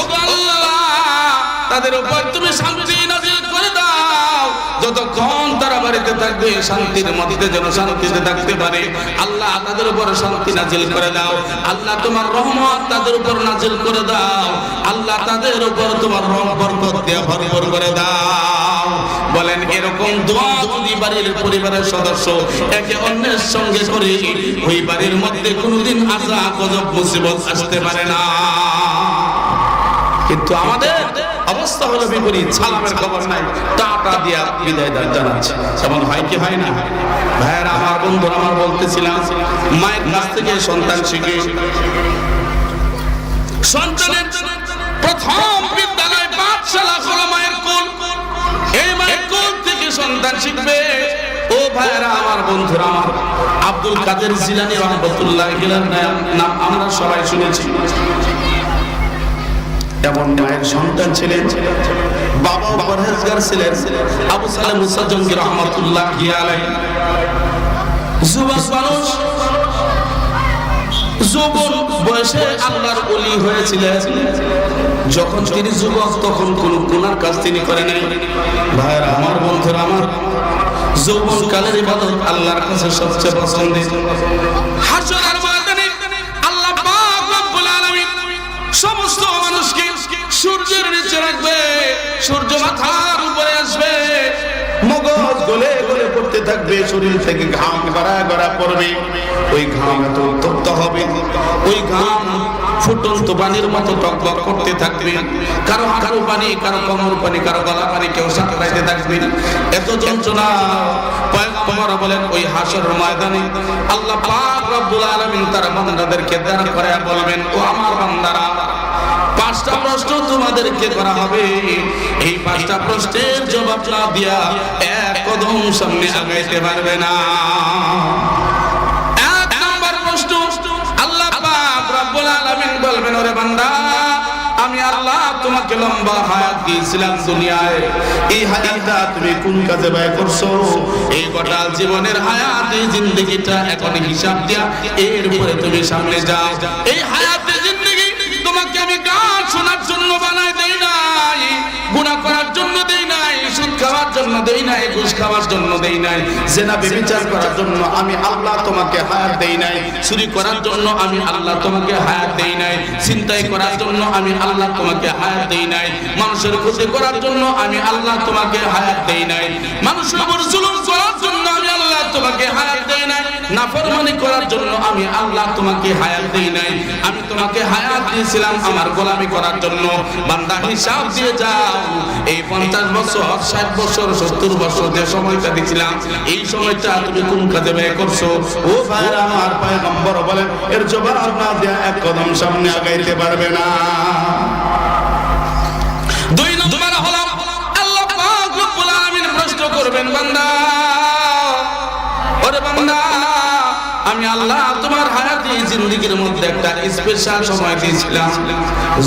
ওগো আল্লাহ তাদের উপর তুমি শান্তি নাজিল করে দাও। যতক্ষণ তারা বাড়িতে থাকবে শান্তির মধ্যে যেন শান্তিতে থাকতে পারে, আল্লাহ তাদের উপর শান্তি নাজিল করে দাও। আল্লাহ তোমার রহমত তাদের উপর নাজিল করে দাও। আল্লাহ তাদের উপর তোমার বরকত দিয়ে ভরপুর করে দাও। বলেন এরকম দোয়া যদি বাড়ির পরিবারের সদস্য একে অন্যের সঙ্গে করে, ওই বাড়ির মধ্যে কোনোদিন আযাব গজব মুসিবত আসতে পারে না। কিন্তু আমাদের অবস্থা হলো বিপরীত, সালামের খবর নাই, টাটা দিয়া বিদায় জানাচ্ছে। যেমন হয় কি হয় না? ভাইয়েরা আমার, বন্ধুরা আমার, বলতেছিলাম মায়ের কাছ থেকে সন্তান শিখে, সন্তানের প্রথম বিদ্যালয় পাঠশালা হলো মায়ের কোল। এই মায়ের কোল থেকে সন্তান শিখবে। ও ভাইয়েরা আমার, বন্ধুরা আমার, আব্দুল কাদের জিলানী রাহমাতুল্লাহ আলাইহির নাম আমরা সবাই শুনেছি। এমন মায়ের সন্তান ছিলেন, বাবা পরহেজগার ছিলেন, আবু সালেহ মুসা জঙ্গি রাহমাতুল্লাহ আলাইহি। যুবক মানুষ, যৌবন বয়সে আল্লাহর ওলি হয়েছিলেন। যখন তিনি যুবক তখন কোন গুনার কাজ তিনি করে নাই। ভাইরা আমার, বন্ধুরা আমার, যৌবন কালের ইবাদত আল্লাহর কাছে সবচেয়ে পছন্দের। হাশরের ময়দানে আল্লাহ পাক রব্বুল আলামিন সমস্ত মানুষকে সূর্যের নিচে রাখবে, সূর্য মাথার উপরে আসবে, মগজ গলে গলে পড়তে থাকবে, শরীর থেকে ঘাম গড়া গড়া পড়বে। ওই ঘাম এত উত্তপ্ত হবে, ওই ঘাম ফুটন্ত পানির মতো টকবক করতে থাকবে। কারো হাঁটু পানি, কারো কোমর পানি, কারো গলা পানি, কেউ সাঁতরাইতে থাকবে। এত যন্ত্রণা। পয়গম্বর বলেন ওই হাশরের ময়দানে আল্লাহ পাক রব্বুল আলামিন তার বান্দাদেরকে দাঁড় করায়া বলবেন, ও আমার বান্দারা, পাঁচটা প্রশ্ন তোমাদেরকে করা হবে। এই পাঁচটা প্রশ্নের জবাব না দিয়া এক কদম সামনে আগাইতে পারবে না। এক নাম্বার প্রশ্ন, আল্লাহ পাক রব্বুল আলামিন বলবেন, ওরে বান্দা, আমি আল্লাহ তোমাকে লম্বা হায়াত দিয়েছিলাম দুনিয়ায়, এই হায়াতটা তুমি কোন কাজে ব্যয় করছো? এই গোটা জীবনের হায়াত, এই জিন্দেগিটা এখন হিসাব দিয়া এরপরে তুমি সামনে যাও। এই হায়াতে জিন্দেগি তোমাকে আমি গান শোনার জন্য বানাই দেই নাই, গুনাহ করার জন্য দেই নাই, সুদ খাওয়ার জন্য দেই নাই, ঘুষ খাওয়ার জন্য দেই নাই, জেনা ব্যভিচার করার জন্য আমি আল্লাহ তোমাকে হায়াত দেই নাই, চুরি করার জন্য আমি আল্লাহ তোমাকে হায়াত দেই নাই, ছিনতাই করার জন্য আমি আল্লাহ তোমাকে হায়াত দেই নাই, মানুষের ক্ষতি করার জন্য আমি আল্লাহ তোমাকে হায়াত দেই নাই, মানুষের উপর জুলুম করার জন্য আমি আল্লাহ তোমাকে হায়াত দেই নাই, নাফরমানি করার জন্য আমি আল্লাহ তোমাকে হায়াত দেই নাই। আমি তোমাকে হায়াত দিয়েছিলাম আমার গোলামি করার জন্য। বান্দা হিসাব দিয়ে যাও, এই 50 বছর, 60 বছর, 70 বছর যে সময়টা দিয়েছিলাম, এই সময়টা তুমি কোন কাজে ব্যয় করছো? ও ভাইরা আমার, পয়গম্বর বলেন এর জবাব না দেয়া এক কদম সামনে আগাইতে পারবে না। দুই নম্বর হলো আল্লাহ পাক রব্বুল আলামিন প্রশ্ন করবেন, বান্দা, ওরে বান্দা, আমি আল্লাহ তোমার হায়াতে জিন্দেগির মধ্যে একটা স্পেশাল সময় দিয়েছিলাম,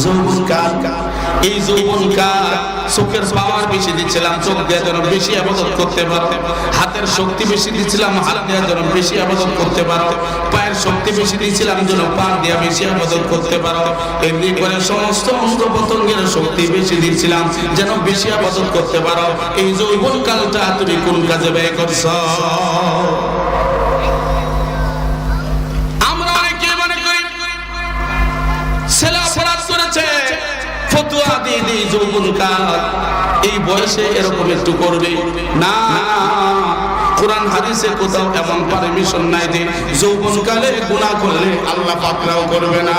যৌবনকাল। এই যৌবনকাল চোখের পাওয়ার বেশি দিয়েছিলাম, চোখ দিয়ে যেন বেশি ইবাদত করতে পারো, হাতের শক্তি বেশি দিয়েছিলাম, হাত দিয়ে যেন বেশি ইবাদত করতে পারো, পায়ের শক্তি বেশি দিয়েছিলাম যেন পা দিয়ে বেশি ইবাদত করতে পারো, এমনি করে সমস্ত অঙ্গ প্রত্যঙ্গের শক্তি বেশি দিয়েছিলাম যেন বেশি ইবাদত করতে পারো। এই যৌবনকালটা তুমি কোন কাজে ব্যয় করছো? ফতুয়া দিয়ে দিই যৌবনকাল, এই বয়সে এরকম একটু করবে না, কোরআন হাদিসে কোথাও এমন পারমিশন নাই যে যৌবনকালে গুনাহ করলে আল্লাহ পাকড়াও করবে না,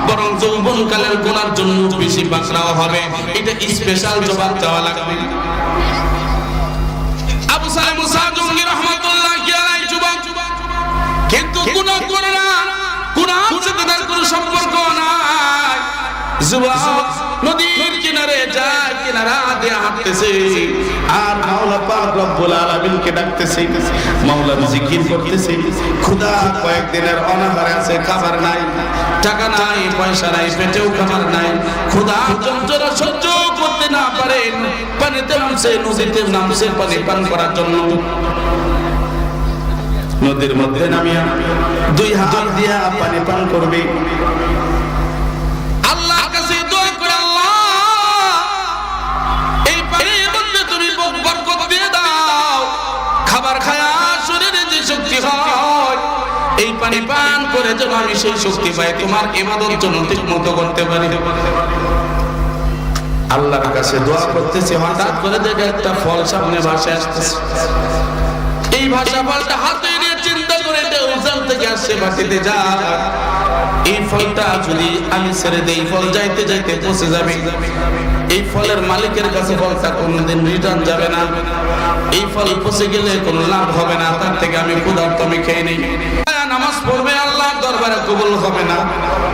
বরং যৌবনকালের গুনার জন্য বেশি পাকড়াও হবে। এটা স্পেশাল জবাব দেওয়া লাগবে। আবু সালেহ মুসা জঙ্গি রাহমাতুল্লাহি আলাইহি যুবক, কিন্তু গুনাহ করে না, গুনাহর সাথে তার কোনো সম্পর্ক নাই। যুবক নদীর কিনারে যায়, কিনারা দিয়ে হাঁটতেছে আর মাওলা পাক রব্বুল আলামিনকে ডাকতেছে, মাওলার জিকির করতেছে। খোদা কয়েকদিনের অনাহারে আছে, খাবার নাই, টাকা নাই, পয়সা নাই, পেটেও খাবার নাই। খোদা যন্ত্রণা সহ্য করতে না পারে পানিতে নামছে, নদীতে নামছে পানি পান করার জন্য। নদীর মধ্যে নামিয়া দুই হাত দিয়া পানি পান করবে। আল্লাহর কাছে দোয়া করে, আল্লাহ এই পানির মধ্যে তুমি বরকত দিয়ে দাও, খাবার খায়া শরীরে যে শক্তি হয় এই পানি পান করে যেন আমি সেই শক্তি পাই তোমার ইবাদত জন্য ঠিক মতো করতে পারি। আল্লাহর কাছে দোয়া করতেছে, হঠাৎ করে দেখে একটা ফল সামনে ভাসে আসতেছে। এই ভাষা ফলটা হাতে নিয়ে চিন্তা করে উজান থেকে আসছে, বাটিতে যায়। এই ফলটা যদি আমি ছেড়ে দেই, ফল যাইতে যাইতে পচে যাবে। এই ফলের মালিকের কাছে ফলটা কোনোদিন রিটার্ন যাবে না। এই ফল পচে গেলে কোনো লাভ হবে না, তার থেকে আমি ক্ষুধার্ত আমি খেয়ে নেই। নামাজ পড়বে, আল্লাহর দরবারে কবুল হবে না।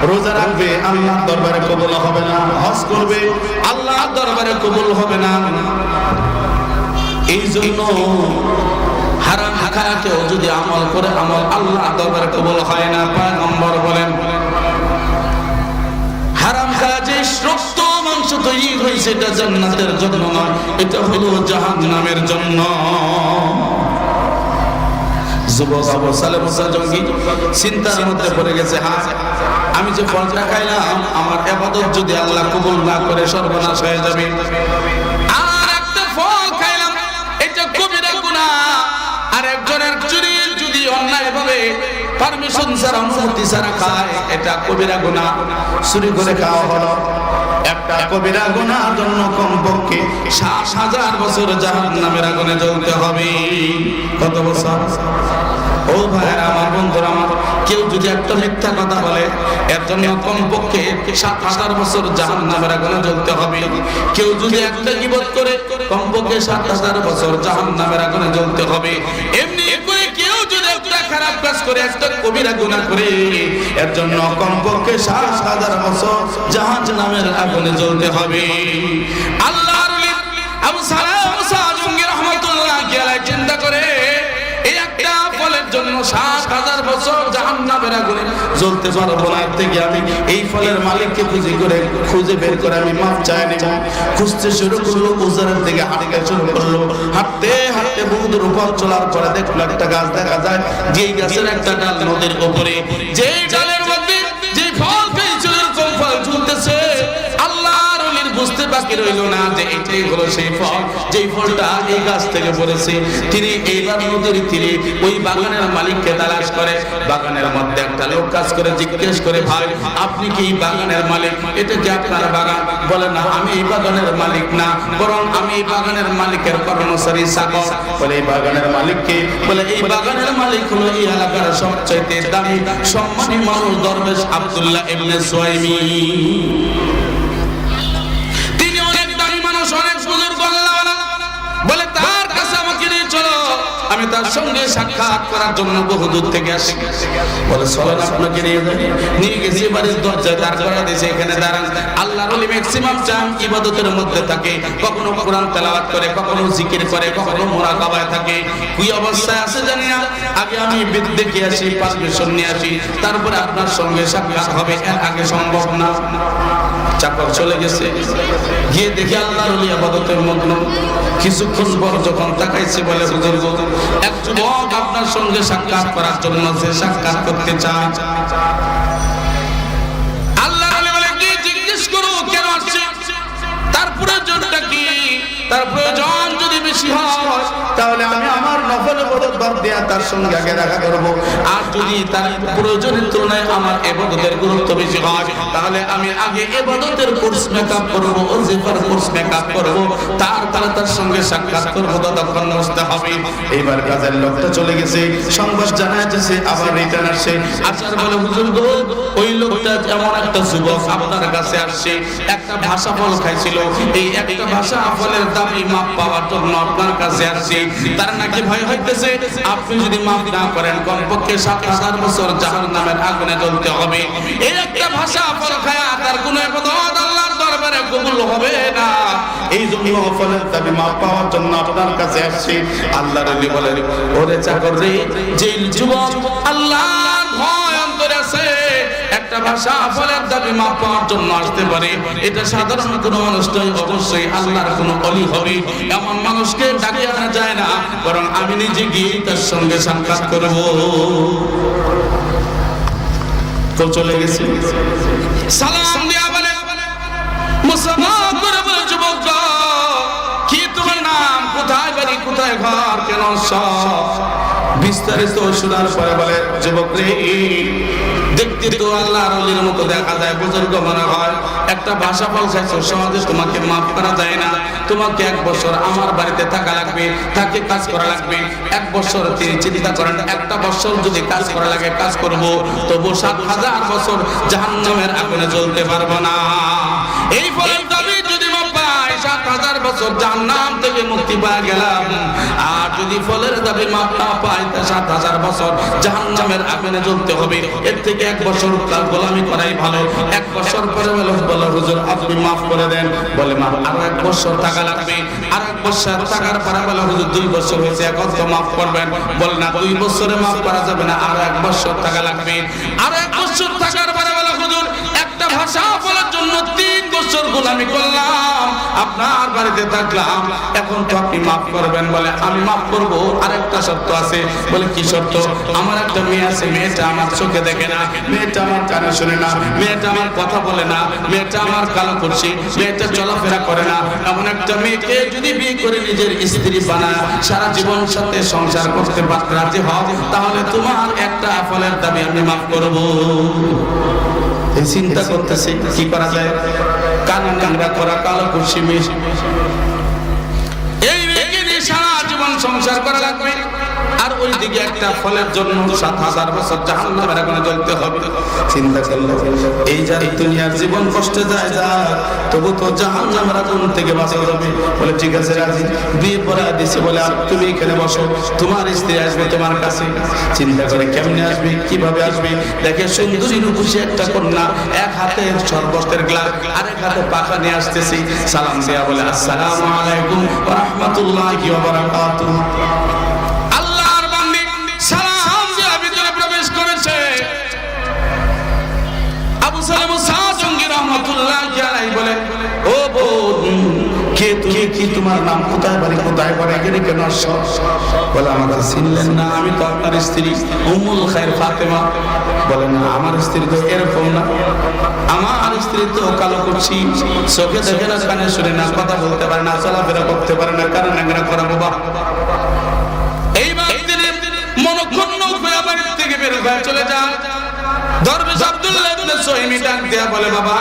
রোজা রাখবে, আল্লাহর দরবারে কবুল হবে না। হজ করবে, আল্লাহর দরবারে কবুল হবে না। এই জন্য হারাম খায়া কেউ যদি আমল করে, আমল আল্লাহর দরবারে কবুল হয় না। পয়গম্বর বলেন, হারাম খায়া যে রক্ত মাংস তৈরি হয়েছে এটা জান্নাতের জন্য নয়, এটা হলো জাহান্নামের জন্য। যুবক আবু সালেহ মুসা জঙ্গি চিন্তার মধ্যে পড়ে গেছে, হ্যাঁ আমি যে ফলটা খাইলাম আমার ইবাদত যদি আল্লাহ কবুল না করে সর্বনাশ হয়ে যাবে। আর একটা ফল খাইলাম, এটা কবিরা গুনাহ। আর একজনের চুরি যদি অন্যায়ভাবে পারমিশন ছাড়া, অনুমতি ছাড়া খায়, এটা কবিরা গুনাহ। চুরি করে খাওয়া হলো একটা কবিরা গুনাহর জন্য কমপক্ষে ৭০০০ বছর জাহান্নামের আগুনে জ্বলতে হবে। কত বছর? ও ভাইরা আমার, বন্ধুরা আমার, কেউ যদি একটা মিথ্যা কথা বলে এর জন্য কমপক্ষে ৭০০০ বছর জাহান্নামের আগুনে জ্বলতে হবে। কেউ যদি একটা গীবত করে কমপক্ষে ৭০০০ বছর জাহান্নামের আগুনে জ্বলতে হবে। এমনি করে কেউ যদি একটা খারাপ কাজ করে, একটা কবিরা গুনাহ করে, এর জন্য কমপক্ষে ৭০০০ বছর জাহান্নামের আগুনে জ্বলতে হবে। আল্লাহর ওলি আবু সালেহ মুসা জঙ্গি রাহমাতুল্লাহি আলাইহি চিন্তা করে এই একটা ফলের জন্য ৭০০০ বছর জাহান্নামের আগুনে জ্বলতে পারবো না, থেকে আমি এই ফলের মালিককে খুঁজে বের করে আমি মাপ চাই নেব। খুঁজতে শুরু করলো, উজানের দিকে হাঁটতে শুরু করলো। হাঁটতে হাঁটতে বহু দূর পথ চলার পরে দেখলো একটা গাছ দেখা যায়, যেই গাছের একটা ডাল নদীর উপরে, যেই ডালের মধ্যে যে ফল পেয়েছিল এরকম ফল ঝুলতেছে। আল্লাহর ওলির বুঝতে বাকি রইল না যে এটাই হলো সেই ফল, যেই ফলটা এই গাছ থেকে পড়েছে। তিনি এইবার নদীর তীরে ওই বাগানের মালিককে তালাশ করে। বাগানের মধ্যে একটা লোক কাজ করে, জিজ্ঞেস করে, ভাই আপনি কি এই বাগানের মালিক? এটা কি আপনার বাগান? বলে না, আমি এই বাগানের মালিক না, বরং আমি এই বাগানের মালিকের কর্মচারী চাকর। বলে এই বাগানের মালিককে? বলে এই বাগানের মালিক হলো এই এলাকার সবচাইতে দামি সম্মানী মানুষ দরবেশ আব্দুল্লাহ ইবনে সুয়াইমি। তিনি অনেক দামি মানুষ, অনেক বুজুর্গ আল্লাহওয়ালা। বলে তার কাছে আমাকে নিয়ে চলো, আমি তার সঙ্গে সাক্ষাৎ করার জন্য বহু দূর থেকে আসি। বলে চলেন আপনাকে নিয়ে গেছি, বাড়ির দরজায় দাঁড় করা দিয়েছে, এখানে দাঁড়ান। আল্লাহর ওলি ম্যাক্সিমাম টাইম ইবাদতের মধ্যে থাকে, কখনো কোরআন তেলাওয়াত করে, কখনো জিকির করে, কখনো মুরাকাবায় থাকে। কি অবস্থায় আছে জানি না। আগে আমি দেখে আসি, পারমিশন নিয়ে আসি, তারপরে আপনার সঙ্গে সাক্ষাৎ হবে, এর আগে সম্ভব না। চাকর চলে গেছে, গিয়ে দেখি আল্লাহর ওলি ইবাদতের মগ্ন। কিছুক্ষণ পর যখন তাকাইছে, বলে হুজুর এক যুবক আপনার সঙ্গে সাক্ষাৎ করার জন্য সে সাক্ষাৎ করতে চায়। আল্লাহর ওলি বলে, কি জিজ্ঞেস করো কেন আসছে, তার প্রয়োজনটা কি? তার প্রয়োজন যদি বেশি হয় তাহলে আমি আমার নফল ইবাদত বাদ দিয়ে তার সঙ্গে আগে দেখা করব। আর যদি তার প্রয়োজনের তুলনায় আমার ইবাদতের গুরুত্ব বেশি হয়, তাহলে আমি আগে ইবাদতের কোর্স মেকআপ করব, ওজিফার কোর্স মেকআপ করব, তারপরে তার সঙ্গে সাক্ষাৎ করব, ততক্ষণ বসতে হবে। এইবার কাজের লোকটা চলে গেছে, সংবাদ জানাইতেছে, আবার রিটার্ন আসে, আসার বলে হুজুর গো, ওই লোকটা এমন একটা যুবক আপনার কাছে আসছে, একটা ভাষা ফল খাইছিল, এই একটা ভাষা ফলের দাবি মাপ পাওয়ার জন্য আপনার কাছে আসছে, তার নাকি ভয় হইতেছে আপনি যদি মাফ না করেন কমপক্ষে 7000 বছর জাহান্নামের আগুনে জ্বলতে হবে। এই একটা ভাষা ফল খায়া তার কোনো ইবাদত আল্লাহর দরবারে কবুল হবে না, এই জন্য ফলের দাবি মাপ পাওয়ার জন্য আপনার কাছে আসছে। আল্লাহর নবী বলেন, ওরে চাকর রে, যে যুবক আল্লাহর ভয় অন্তরে আছে, একটা ভাষা ফলের দাবি মাপ পাওয়ার জন্য আসতে পারে, এটা সাধারণ কোনো মানুষ নয়, অবশ্যই আল্লাহর কোনো ওলি হবে। এমন মানুষকে ডাকে আনা যায় না, বরং আমি নিজে গিয়ে তার সঙ্গে সাক্ষাৎ করব। তো চলে গেছি, সালাম দিয়া বলে মুসলমান করে বলে, যুবক কি তোমার নাম, কোথায় বাড়ি, কোথায় ঘর, কেন সব বিস্তারিত শোনার পরে বলে, যুবক রে, দেখতে তো আল্লাহর ওলির মতো দেখা যায়, বুজুর্গ মনে হয়, একটা ভাষা ফল খাইছো, সমাজে তোমাকে মাফ করা যায় না, তোমাকে 1 বছর আমার বাড়িতে থাকা লাগবে, তাকে কাজ করা লাগবে। 1 বছর তিনি চিন্তা করেন, একটা বছর যদি কাজ করা লাগে কাজ করব, তবু 7000 বছর জাহান্নামের আগুনে জ্বলতে পারবো না। এই ফলের দাবি যদি মাপ পাই, 7000 বছর জাহান্নাম থেকে মুক্তি পাওয়া গেলাম। আর যদি ফলের দাবি মাপ না পাই, তা 7000 বছর জাহান্নামের আগুনে জ্বলতে হবে। এর থেকে 1 বছর তার গোলামি করাই ভালো। 1 বছর পরে বলে, হুজুর আপনি মাফ করে দেন। বলে, মা আরো 1 বছর টাকা লাগবে। আর 1 বছর টাকার পরে বলে, হুজুর 2 বছর হয়েছে, এখন তো মাফ করবেন। বলে, না 2 বছরে মাফ করা যাবে না, আরো 1 বছর টাকা লাগবে। আর 1 বছর টাকার পরে বলে, হুজুর একটা ভাষা বলার জন্য 3 বছর গোলামি করলাম, আপনার বাড়িতে থাকলাম, এখন তো আপনি মাফ করবেন। বলে, আমি মাফ করবো, আরেকটা শর্ত আছে। বলে, কি শর্ত? আমার একটা মেয়ে আছে, মেয়েটা আমার চোখে দেখে না, মেয়েটা আমার কানে শুনে না, মেয়েটা আমার কথা বলে না, মেয়েটা আমার কালো করছে, মেয়েটা চলাফেরা করে না, এমন একটা মেয়েকে যদি বিয়ে করে নিজের স্ত্রী বানায় সারা জীবন সাথে সংসার করতে রাজি হও, তাহলে তোমার একটা ফলের দাবি আমি মাফ করবো। এই চিন্তা করতেছি কি করা যায়, কান নাংরা করা, কালো কুর্সি মেয়ে, এই মেয়েকে নিয়ে সারা জীবন সংসার করা লাগবে। আর ওইদিকে একটা ফলের জন্য 7000 বছর জাহান্নামের আগুনে জ্বলতে হবে। চিন্তা করলো, এই যার দুনিয়ার জীবন কষ্টে যায় যা, তবু তো জাহান্নামের আগুন থেকে বাঁচা যাবে। বলে, ঠিক আছে রাজি। বিয়ে পড়া দিছে। বলে, আর তুমি এখানে বসো, তোমার স্ত্রী আসবে তোমার কাছে। চিন্তা করে কেমনে আসবে, কিভাবে আসবে, দেখে সুন্দরী রূপসী একটা কন্যা, এক হাতে শরবতের গ্লাস, আরেক হাতে পাখা নিয়ে আসতেছি। সালাম দেয়া বলে, আসসালামু আলাইকুম ওয়া রাহমাতুল্লাহি ওয়া বারাকাতুহু। আল্লাহর বান্দি সালাম দেয়া ভিতরে প্রবেশ করেছে। আবু সালামা সাজঙ্গি রাহমাতুল্লাহি আলাইহি বলে, ও বোন, কে তুমি, কি তোমার নাম, কোথায় বাড়ি, কোথায় ঘর, এখানে কেন আসছো? বলে, আমাকে চিনলেন না, আমি তো আপনার স্ত্রী উম্মুল খায়র ফাতেমা। বলে, না আমার স্ত্রী তো এরকম না, আমার স্ত্রী তো কালো করছি, চোখে দেখে না, কানে শুনে না, কথা বলতে পারে না, চলাফেরা করতে পারে না, কারণ এগুলো করা বাবা। এইবার তিনি মনক্ষুণ্ণ হয়ে বাড়ি থেকে বের হয়ে চলে যান। দরবেশ আব্দুল্লাহ ইবনে সুহাইমি ডাক দেয়া বলে, বাবা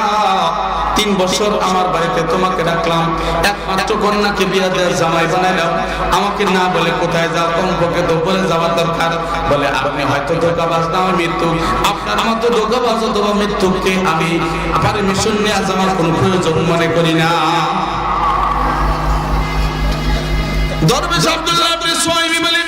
3 বছর আমার বাড়িতে তোমাকে রাখলাম, একমাত্র কন্যাকে বিয়ে দেওয়ার জামাই বানাইলাম, আমাকে না বলে কোথায় যাও, কমপক্ষে তো বলে যাওয়া দরকার। বলে, আপনি হয়তো ধোঁকাবাজ, না আমি মৃত্যু, আপনার আমার তো ধোঁকাবাজ অথবা মৃত্যুকে আমি পারমিশন নেওয়া যাওয়ার কোনো প্রয়োজন মনে করি না। দরবেশ আব্দুল্লাহ ইবনে সুহাইমি বলে,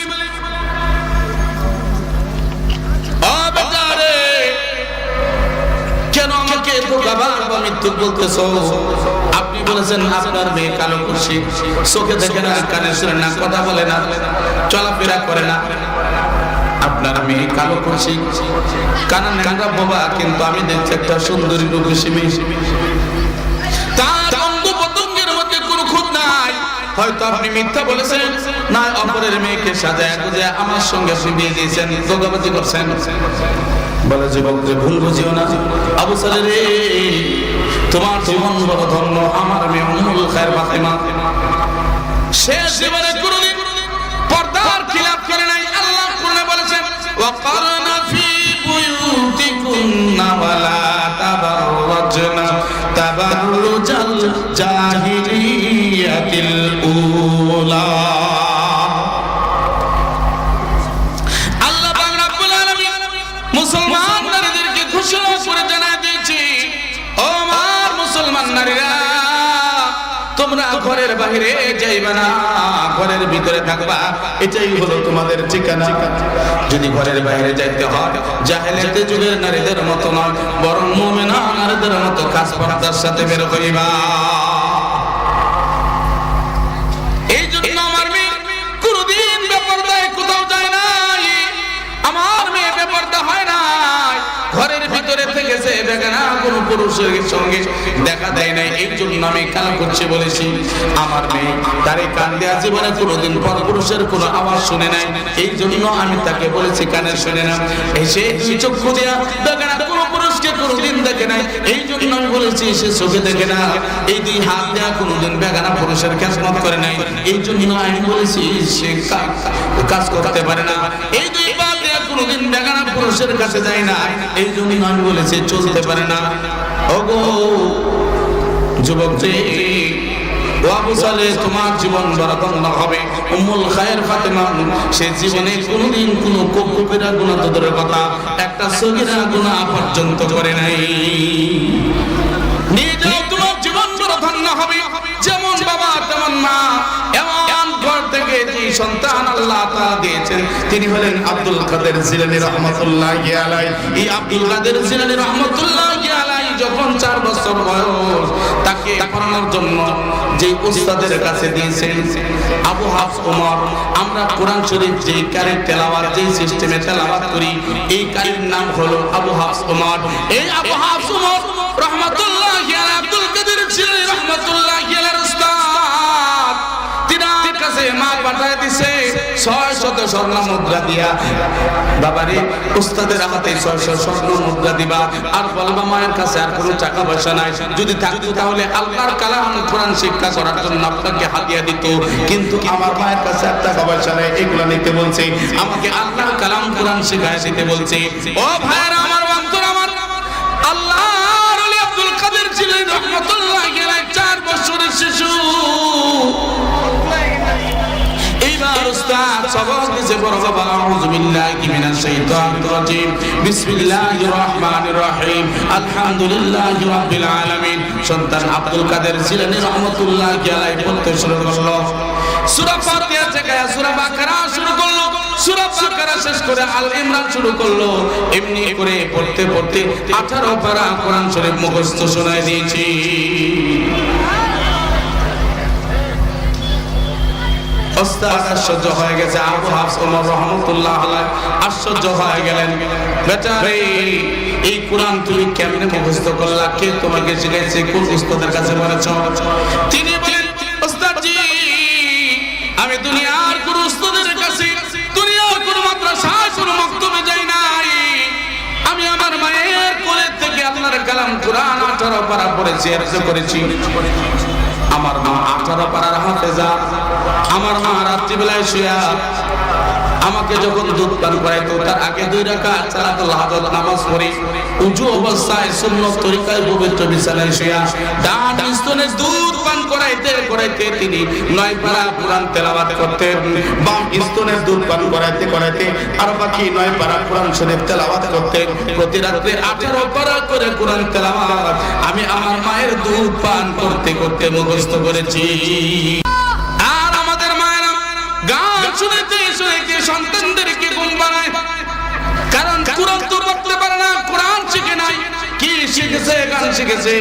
আপনি বলেছেন আপনার মেয়ে কালো করছি, চোখে দেখে না, কানে শুনে না, কথা বলে না, চলাফেরা করে না, আপনার মেয়ে কালো করছি, কানা ন্যাংরা বাবা, কিন্তু আমি দেখছি একটা সুন্দরী রূপসী মেয়ে, তার অঙ্গ পতঙ্গের মধ্যে কোনো খুঁত নাই। হয়তো আপনি মিথ্যা বলেছেন, না অপরের মেয়েকে সাজায় গুজে আমার সঙ্গে বিয়ে দিয়েছেন, ধোঁকাবাজি করছেন। বলে, যুবক ভুল বুঝিও না, আবু সালে রে, তোমার জীবন বড় ধন্য, আমার মেয়ে উম্মুল খায়র ফাতেমা সে জীবনে কোনোদিন পর্দার খিলাফ করে নাই। ওয়ালা তাবাররাজনা তাবাররুজাল জাহিলিয়াতিল উলা। আল্লাহ পাক রব্বুল আলামিন মুসলমান নারীদেরকে ঘোষণা করে জানায় দিয়েছে, ও আমার মুসলমান নারীরা, তোমরা ঘরের বাইরে যাইবা না, ঘরের ভিতরে থাকবা, এটাই হলো তোমাদের ঠিকানা। যদি ঘরের বাইরে যাইতে হয় জাহেলিয়াত যুগের নারীদের মতো নয়, বরং মুমিনা নারীদের মতো কাজ পর্দার সাথে বের হইবা। এই জন্য আমার মেয়ে কোনদিন বেপরদায় কোথাও যায় নাই, আমার মেয়ে বেপরদা হয় নাই, ঘরের ভিতরে থেকেছে, বেগানা কোনো পুরুষের সঙ্গে দেখা দেয় নাই। এই জন্য আমি কান করছি বলেছি, আমার মেয়ে তারে কান দেয়া জীবনে কোনোদিন পর পুরুষের কোনো আওয়াজ শুনে নাই। এই জন্য আমি তাকে বলেছি কানে শুনে না, এসে চক্ষু দেয়া বেগানা কোনো পুরুষকে কোনোদিন দেখে নাই। এই জন্য আমি বলেছি সে চোখে দেখে না। এই দুই হাত দেয়া কোনোদিন বেগানা পুরুষের খেদমত করে নাই। এই জন্য আমি বলেছি সে কাজ করতে পারে না। এই দুই পা দেয়া কোনোদিন বেগানা পুরুষের কাছে যায় না। এই জন্য আমি বলেছি চলতে পারে না। ওগো যুবক যে ও আবু সালে, তোমার জীবন বরকত হবে। উম্মুল খায়ের ফাতেমা সে জীবনে কোনোদিন কোনো কবিরা গুনাহ তো দূরের কথা, একটা সগীরা গুনাহ পর্যন্ত করে নাই। নিজেও তোমার জীবন বরকত হবে, যেমন বাবা তেমন মা। এমন ঘর থেকে যে সন্তান আল্লাহ তাআলা দিয়েছেন তিনি হলেন আব্দুল কাদের জিলানী রাহমাতুল্লাহি আলাইহি। এই আব্দুল কাদের জিলানী রাহমাতুল্লাহি আলাইহি যখন 4 বছর বয়স, তাকে পড়ানোর জন্য যে উস্তাদের কাছে দিয়েছেন আবু হাফস ওমর। আমরা কোরআন শরীফ যে কারি তেলাওয়াত যে সিস্টেমে তেলাওয়াত করি, এই কারির নাম হলো আবু হাফস ওমর। এই আবু হাফস ওমর রাহমাতুল্লাহি আলাইহি আব্দুল কাদের জিলানী রাহমাতুল্লাহি আলাইহির উস্তাদ, তিনার কাছে মা পাঠায় দিছে 600 স্বর্ণ মুদ্রা দিয়া। বাবারে উস্তাদের হাতে 600 স্বর্ণ মুদ্রা দিবা, আর বলবা মায়ের কাছে আর কোনো টাকা পয়সা নাই, যদি থাকতো তাহলে আল্লাহর কালাম কোরআন শিক্ষা করার জন্য আপনাকে হাদিয়া দিত। কিন্তু আমার মায়ের কাছে আর টাকা পয়সা নাই, এগুলা নিতে বলছে, আমাকে আল্লাহর কালাম কোরআন শিখায় দিতে বলছে। ও ভাইরা আমার, বন্ধুরা আমার, আল্লাহর ওলি আব্দুল কাদের জিলানী রাহমাতুল্লাহি আলাইহি 4 বছরের শিশু। এইবার উস্তাদ সবক দিতে বড় বাবা, আউযু বিল্লাহি মিনাশ শাইতানির রাজীম, বিসমিল্লাহির রহমানির রহিম, আলহামদুলিল্লাহি রাব্বিল আলামিন। সন্তান আব্দুল কাদের জিলানী রাহমাতুল্লাহি আলাইহি পড়তে শুরু করলো। সূরা ফাতিহা থেকে সূরা বাকারা শুরু করলো, সূরা বাকারা শেষ করে আল ইমরান শুরু করলো। এমনি করে পড়তে পড়তে 18 পারা কোরআন শরীফ মুখস্থ শোনায় দিয়েছি। আশ্চর্য হয়ে গেছে আবু হাফস ওমর রাহমাতুল্লাহ আলাইহি, আশ্চর্য হয়ে গেলেন, বেটা রে এই কোরআন তুমি কেমনে মুখস্থ করলা, কে তোমাকে শিখাইছে, কোন উস্তাদের কাছে পড়েছো? তিনি বলেন, উস্তাদ জি আমি দুনিয়ার কোন উস্তাদের কাছে, দুনিয়ার কোন মাদ্রাসায় কোন মক্তবে যাই নাই, আমি আমার মায়ের কোলে থেকে আল্লাহর কালাম কোরআন 18 পারা পড়েছি, এরকম করেছি। আমার মা 18 পারার হাফেজা। আমার মা রাত্রিবেলায় শুয়া আমাকে যখন দুধ পান করাইতো, তার আগে 2 রাকাত সালাতুল হাজত নামাজ পড়ি, উজু অবস্থায় সুন্নত তরিকায় পবিত্র বিছানায় শুয়া ডান স্তনে দুধ পান করাইতে করাইতে তিনি 9 পারা কোরআন তেলাওয়াত করতেন। বাম স্তনে দুধ পান করাইতে করাইতে আর বাকি 9 পারা কোরআন শরীফ তেলাওয়াত করতেন। প্রতি রাতে 18 পারা করে কোরআন তেলাওয়াত আমি আমার মায়ের দুধ পান করতে করতে মুখস্থ করেছি। আর আমাদের মায়েরা গান শুনতে শুনতে সন্তানদেরকে গুণ বানায়, কারণ কোরআন তো পড়তে পারে না, কোরআন শিখে নাই। কি শিখেছে? গান শিখেছে।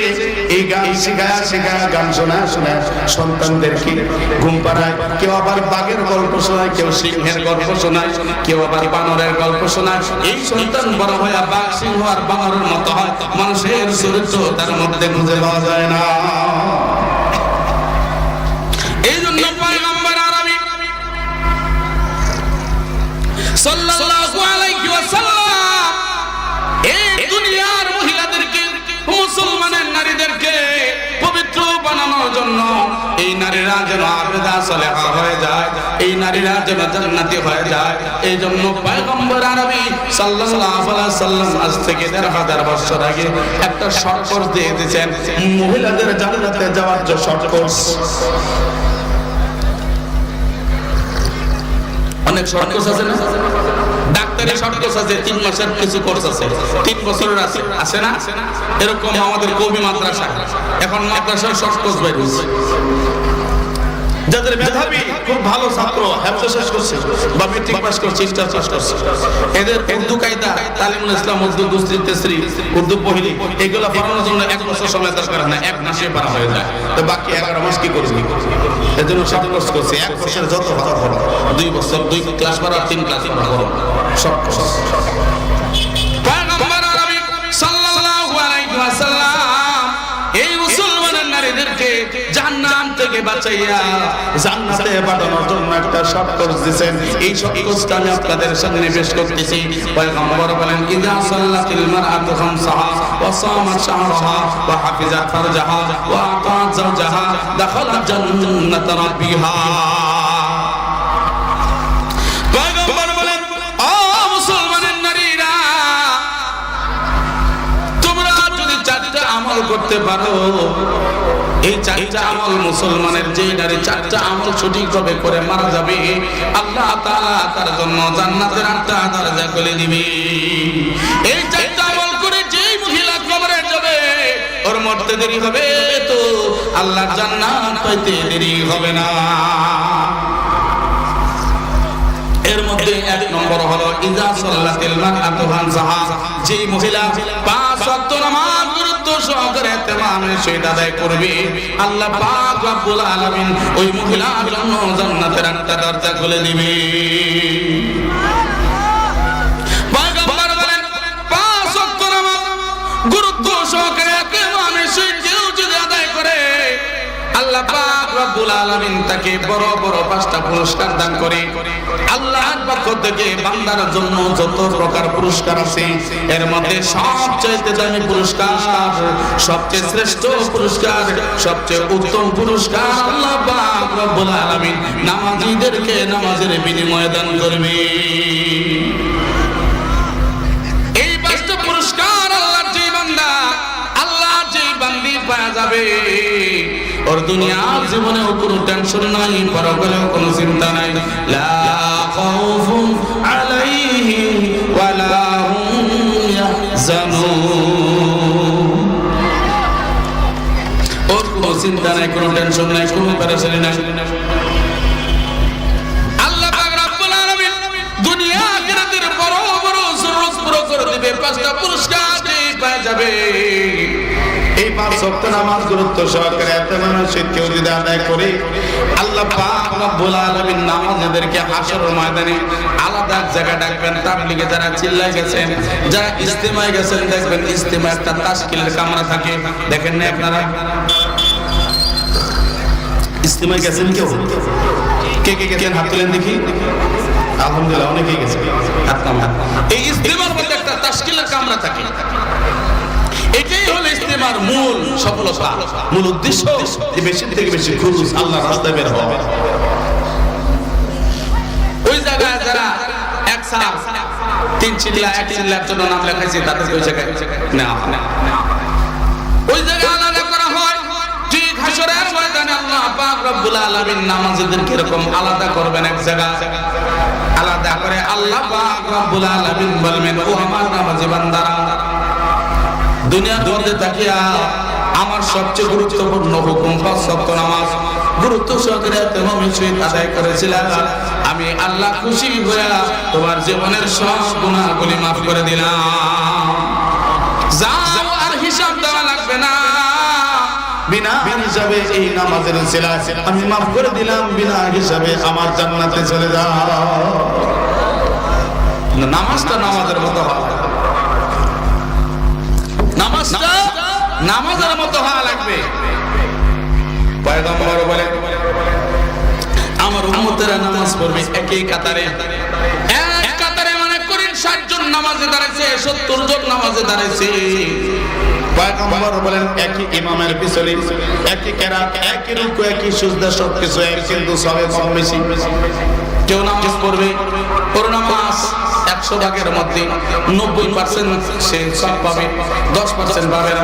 এই গান শিখায় শিখায় গান শোনায় শোনায় সন্তানদেরকে ঘুম পাড়ায়। কেউ আবার বাঘের গল্প শোনায়, কেউ সিংহের গল্প শোনায়, কেউ আবার বানরের গল্প শোনায়। এই সন্তান বড় হয়ে বাঘ, সিংহ আর বানরের মতো হয়, মানুষের চরিত্র তার মধ্যে খুঁজে পাওয়া যায় না। এই জন্য পয়গম্বর আরবি সাল্লাল্লাহু আলাইহি ওয়াসাল্লাম এই দুনিয়ার মহিলাদেরকে, মুসলমানের নারীদেরকে পবিত্র বানানোর জন্য, এই নারীরা যেন আবেদা সালেহা হয়ে যায়, এই নারীরা যেন জান্নাতি হয়ে যায়। এই জন্য পয়গম্বর আরবি সাল্লাল্লাহু আলাইহি সাল্লাম আজ থেকে ১৫০০ বছর আগে একটা শর্ট কোর্স দিয়ে দিয়েছেন মহিলাদের জান্নাতে যাওয়ার যে শর্ট কোর্স। অনেক শর্ট কোর্স আছে না, ডাক্তারি শর্ট কোর্স আছে, 3 মাসের কিছু কোর্স আছে, 3 বছরের আছে না, এরকম আমাদের কবি মাদ্রাসা এখন মাদ্রাসার শর্ট কোর্স বের হয়েছে। যাদের মেধাবী খুব ভালো ছাত্র হেফজ শেষ করছে বা মেট্রিক পাস করছে, স্টার পাস করছে, এদের উর্দু কায়দা, তালিমুল ইসলাম, উর্দু দুসরি তেসরি, উর্দু পহিলি এগুলো পড়ানোর জন্য 1 বছর সময় দরকার হয় না, 1 মাসে পারা হয়ে যায়। তো বাকি 11 মাস কি করবে? এর জন্য শর্ট কোর্স করছে। 1 বছরের যত ভালো পড়ো, 2 বছর 2 ক্লাস পড়া, 3 ক্লাস পড়ো, সব কোর্স। পয়গম্বর আরবি সাল্লাল্লাহু আলাইহি ওয়াসাল্লাম এই মুসলমানের নারীদেরকে জাহান্নাম থেকে বাঁচাইয়া জান্নাতে পাঠানোর জন্য একটা শর্ট কোর্স দিয়েছেন। এই শর্ট কোর্সটা আমি আপনাদের সামনে পেশ করতেছি। পয়গম্বর বলেন, ইযা সাল্লাতিল মারআতু খামসাহা ওয়া সামাত শাহরাহা ওয়া হাফিজাত ফারজাহা ওয়া আতাত যাওজাহা দাখালাত জান্নাত রাব্বিহা। পয়গম্বর বলেন, ও মুসলমানের নারীরা, তোমরা যদি 4টা আমল করতে পারো, এই 4টা আমল মুসলমানের যে নারী 4টা আমল সঠিকভাবে করে মারা যাবে, আল্লাহ তাআলা তার জন্য জান্নাতের 8টা দরজা খুলে দিবে। এই 4টা আমল করে যেই মহিলা কবরে যাবে, ওর মরতে দেরি হবে তো আল্লাহর জান্নাত পাইতে দেরি হবে না। এর মধ্যে 1 নম্বর হলো ইযা সাল্লাতিল মারআতু খামসাহা, যে মহিলা 5 ওয়াক্ত নামাজ গুরুত্ব সহকারে ইহতিমামের সহিত আদায় করবে, আল্লাহ পাক রব্বুল আলামিন ওই মহিলার জন্য জান্নাতের 8টা দরজা খুলে দিবে। পয়গম্বর বলেন, 5 ওয়াক্ত নামাজ গুরুত্ব সহকারে ইহতিমামের সহিত কেউ যদি আদায় করে, আল্লাহ পাক রব্বুল আলামিন তাকে বড় বড় 5টা পুরস্কার দান করে। আল্লাহর পক্ষ থেকে বান্দার জন্য যত প্রকার পুরস্কার আছে, এর মধ্যে সবচেয়ে দামি পুরস্কার, সবচেয়ে শ্রেষ্ঠ পুরস্কার, সবচেয়ে উত্তম পুরস্কার আল্লাহ পাক রব্বুল আলামিন নামাজীদেরকে নামাজের বিনিময়ে দান করবে। এই 5টা পুরস্কার আল্লাহর যে বান্দা, আল্লাহর যে বান্দি পাওয়া যাবে, ওর দুনিয়ার জীবনেও কোনো টেনশন নাই, পরকালেও কোনো চিন্তা নাই। লা খাউফুন আলাইহিম ওয়া লা হুম ইয়াহজানুন। ওর কোনো চিন্তা নাই, কোনো টেনশন নাই, কোনো পেরেশানি নাই। আল্লাহ পাক রব্বুল আলামিন দুনিয়া আখিরাতের বড় বড় সুরত পুরো করে দিবে। 5টা পুরস্কার পেয়ে যাবে। এই 5 ওয়াক্ত নামাজ গুরুত্ব সহকারে ইহতিমামের সহিত কেউ যদি আদায় করে, আল্লাহ পাক রব্বুল আলামিন নামাজীদেরকে হাশরের ময়দানে আলাদা জায়গা ডাকবেন। তাবলীগে যারা চিল্লায় গেছেন, যারা ইজতিমায় গেছেন, দেখবেন ইজতিমায় একটা তাশকিলের কামরা থাকে, দেখেন না আপনারা? ইজতিমায় গেছেন কেউ? কে কে গেছেন হাত তুলেন দেখি। আলহামদুলিল্লাহ, অনেকেই গেছে। এই ইজতিমার মধ্যে একটা তাশকিলের কামরা থাকে। এটাই হলো ইজতিমার মূল সফলতা, মূল উদ্দেশ্য, যে বেশি থেকে বেশি খুরুজ আল্লাহর রাস্তায় বের হওয়া। ওই জায়গায় যারা একসাথে 3 চিল্লা 1 চিল্লার জন্য নাম লেখাইছে, তাদের ওই জায়গায় না, ওই জায়গায় আলাদা করা হয়। ঠিক হাশরের ময়দানে আল্লাহ পাক রব্বুল আলামিন নামাজীদেরকে এরকম আলাদা করবেন, এক জায়গায় আলাদা করে আল্লাহ পাক রব্বুল আলামিন বলবেন, ও আমার নামাজি বান্দারা, দুনিয়ার মধ্যে তাকিয়া আমার সবচেয়ে গুরুত্বপূর্ণ হুকুম 5 ওয়াক্ত নামাজ গুরুত্ব সহকারে ইহতিমামের সহিত আদায় করেছিলাম। আমি আল্লাহ খুশি হয়ে তোমার জীবনের সব গুনাহগুলি মাফ করে দিলাম। যাও, আর হিসাব দেওয়া লাগবে না। বিনা হিসাবে এই নামাজের সিলা আমি মাফ করে দিলাম, বিনা হিসাবে আমার জান্নাতে চলে যাও। নামাজটা নামাজের মতো হয়, নামাজটা নামাজের মতো হওয়া লাগবে। পয়গম্বর বলেন, আমার উম্মতেরা নামাজ পড়বে একই কাতারে, এক কাতারে, মানে করেন 60 জন নামাজে দাঁড়াইছে, 70 জন নামাজে দাঁড়াইছে। পয়গম্বর বলেন একই ইমামের পিছনে একই কেরাত, একই রুকু, একই সিজদা, সবকিছু এক, কিন্তু সবে কম বেশি। কেউ নামাজ পড়বে, পুরো নামাজ 100 ভাগের মধ্যে 90% সে সব পাবে, 10% পাবে না।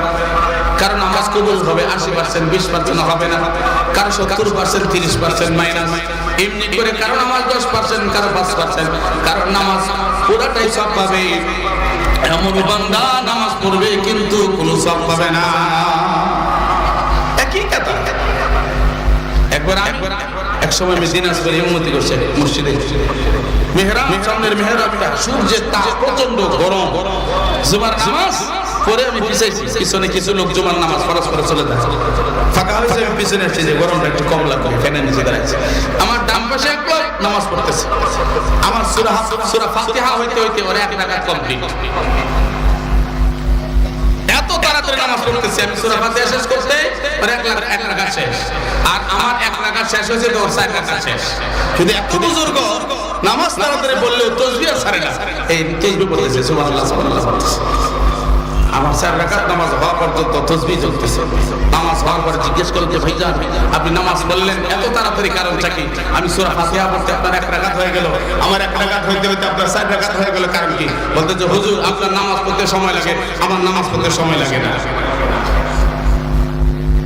কারণ নামাজ কবুল হবে 80%, 20% হবে না, কারো 70%, 30% মাইনাস, এমনি করে কারো নামাজ 10%, কারো 5%, কারো নামাজ পুরাটাই সব পাবে। এমন বান্দা নামাজ পড়বে কিন্তু কোনো সব পাবে না। একই কথা। একবার এক সময় আমি দিনাজপুরে ইমামতি করছি মসজিদে, মেহরাব, সামনের মেহরাবটা সূর্যের তাপ প্রচন্ড গরম, জুমার নামাজ পরে আমি পিছাইছি, পিছনে কিছু লোক জুমার নামাজ ফরজ করে চলে যায়, ফাঁকা হয়েছে, আমি পিছনে আসছি যে গরমটা একটু কম লাগবে, ফ্যানের নিচে দাঁড়াইছে। আমার ডান পাশে এক লোক নামাজ পড়তেছে, আমার সূরা ফাতিহা হইতে হইতে ওর 1 রাকাত কমপ্লিট। এত তাড়াতাড়ি নামাজ পড়তেছে, আমি সূরা ফাতিহা শেষ করতে ওর 1 রাকাত শেষ, আর আমার 1 রাকাত শেষ হয়েছে তো ওর 4 রাকাত শেষ। যদি এত বুজুর্গ নামাজ তাড়াতাড়ি বললেও তাসবিহ ছাড়ে না, এই তাসবিহ পড়তেছে, সুবহানাল্লাহ সুবহানাল্লাহ পড়তেছে। আমার 4 রাকাত নামাজ হওয়া পর্যন্ত তাসবিহ চলতেছে। নামাজ হওয়ার পর জিজ্ঞেস করল যে ভাইজান আপনি নামাজ পড়লেন এত তাড়াতাড়ি, কারণটা কি? আমি সূরা ফাতিহা পড়তে আপনার 1 রাকাত হয়ে গেল, আমার 1 রাকাত হইতে হইতে আপনার 4 রাকাত হয়ে গেল, কারণ কি? বলতে যে হুজুর আপনার নামাজ পড়তে সময় লাগে, আমার নামাজ পড়তে সময় লাগে না।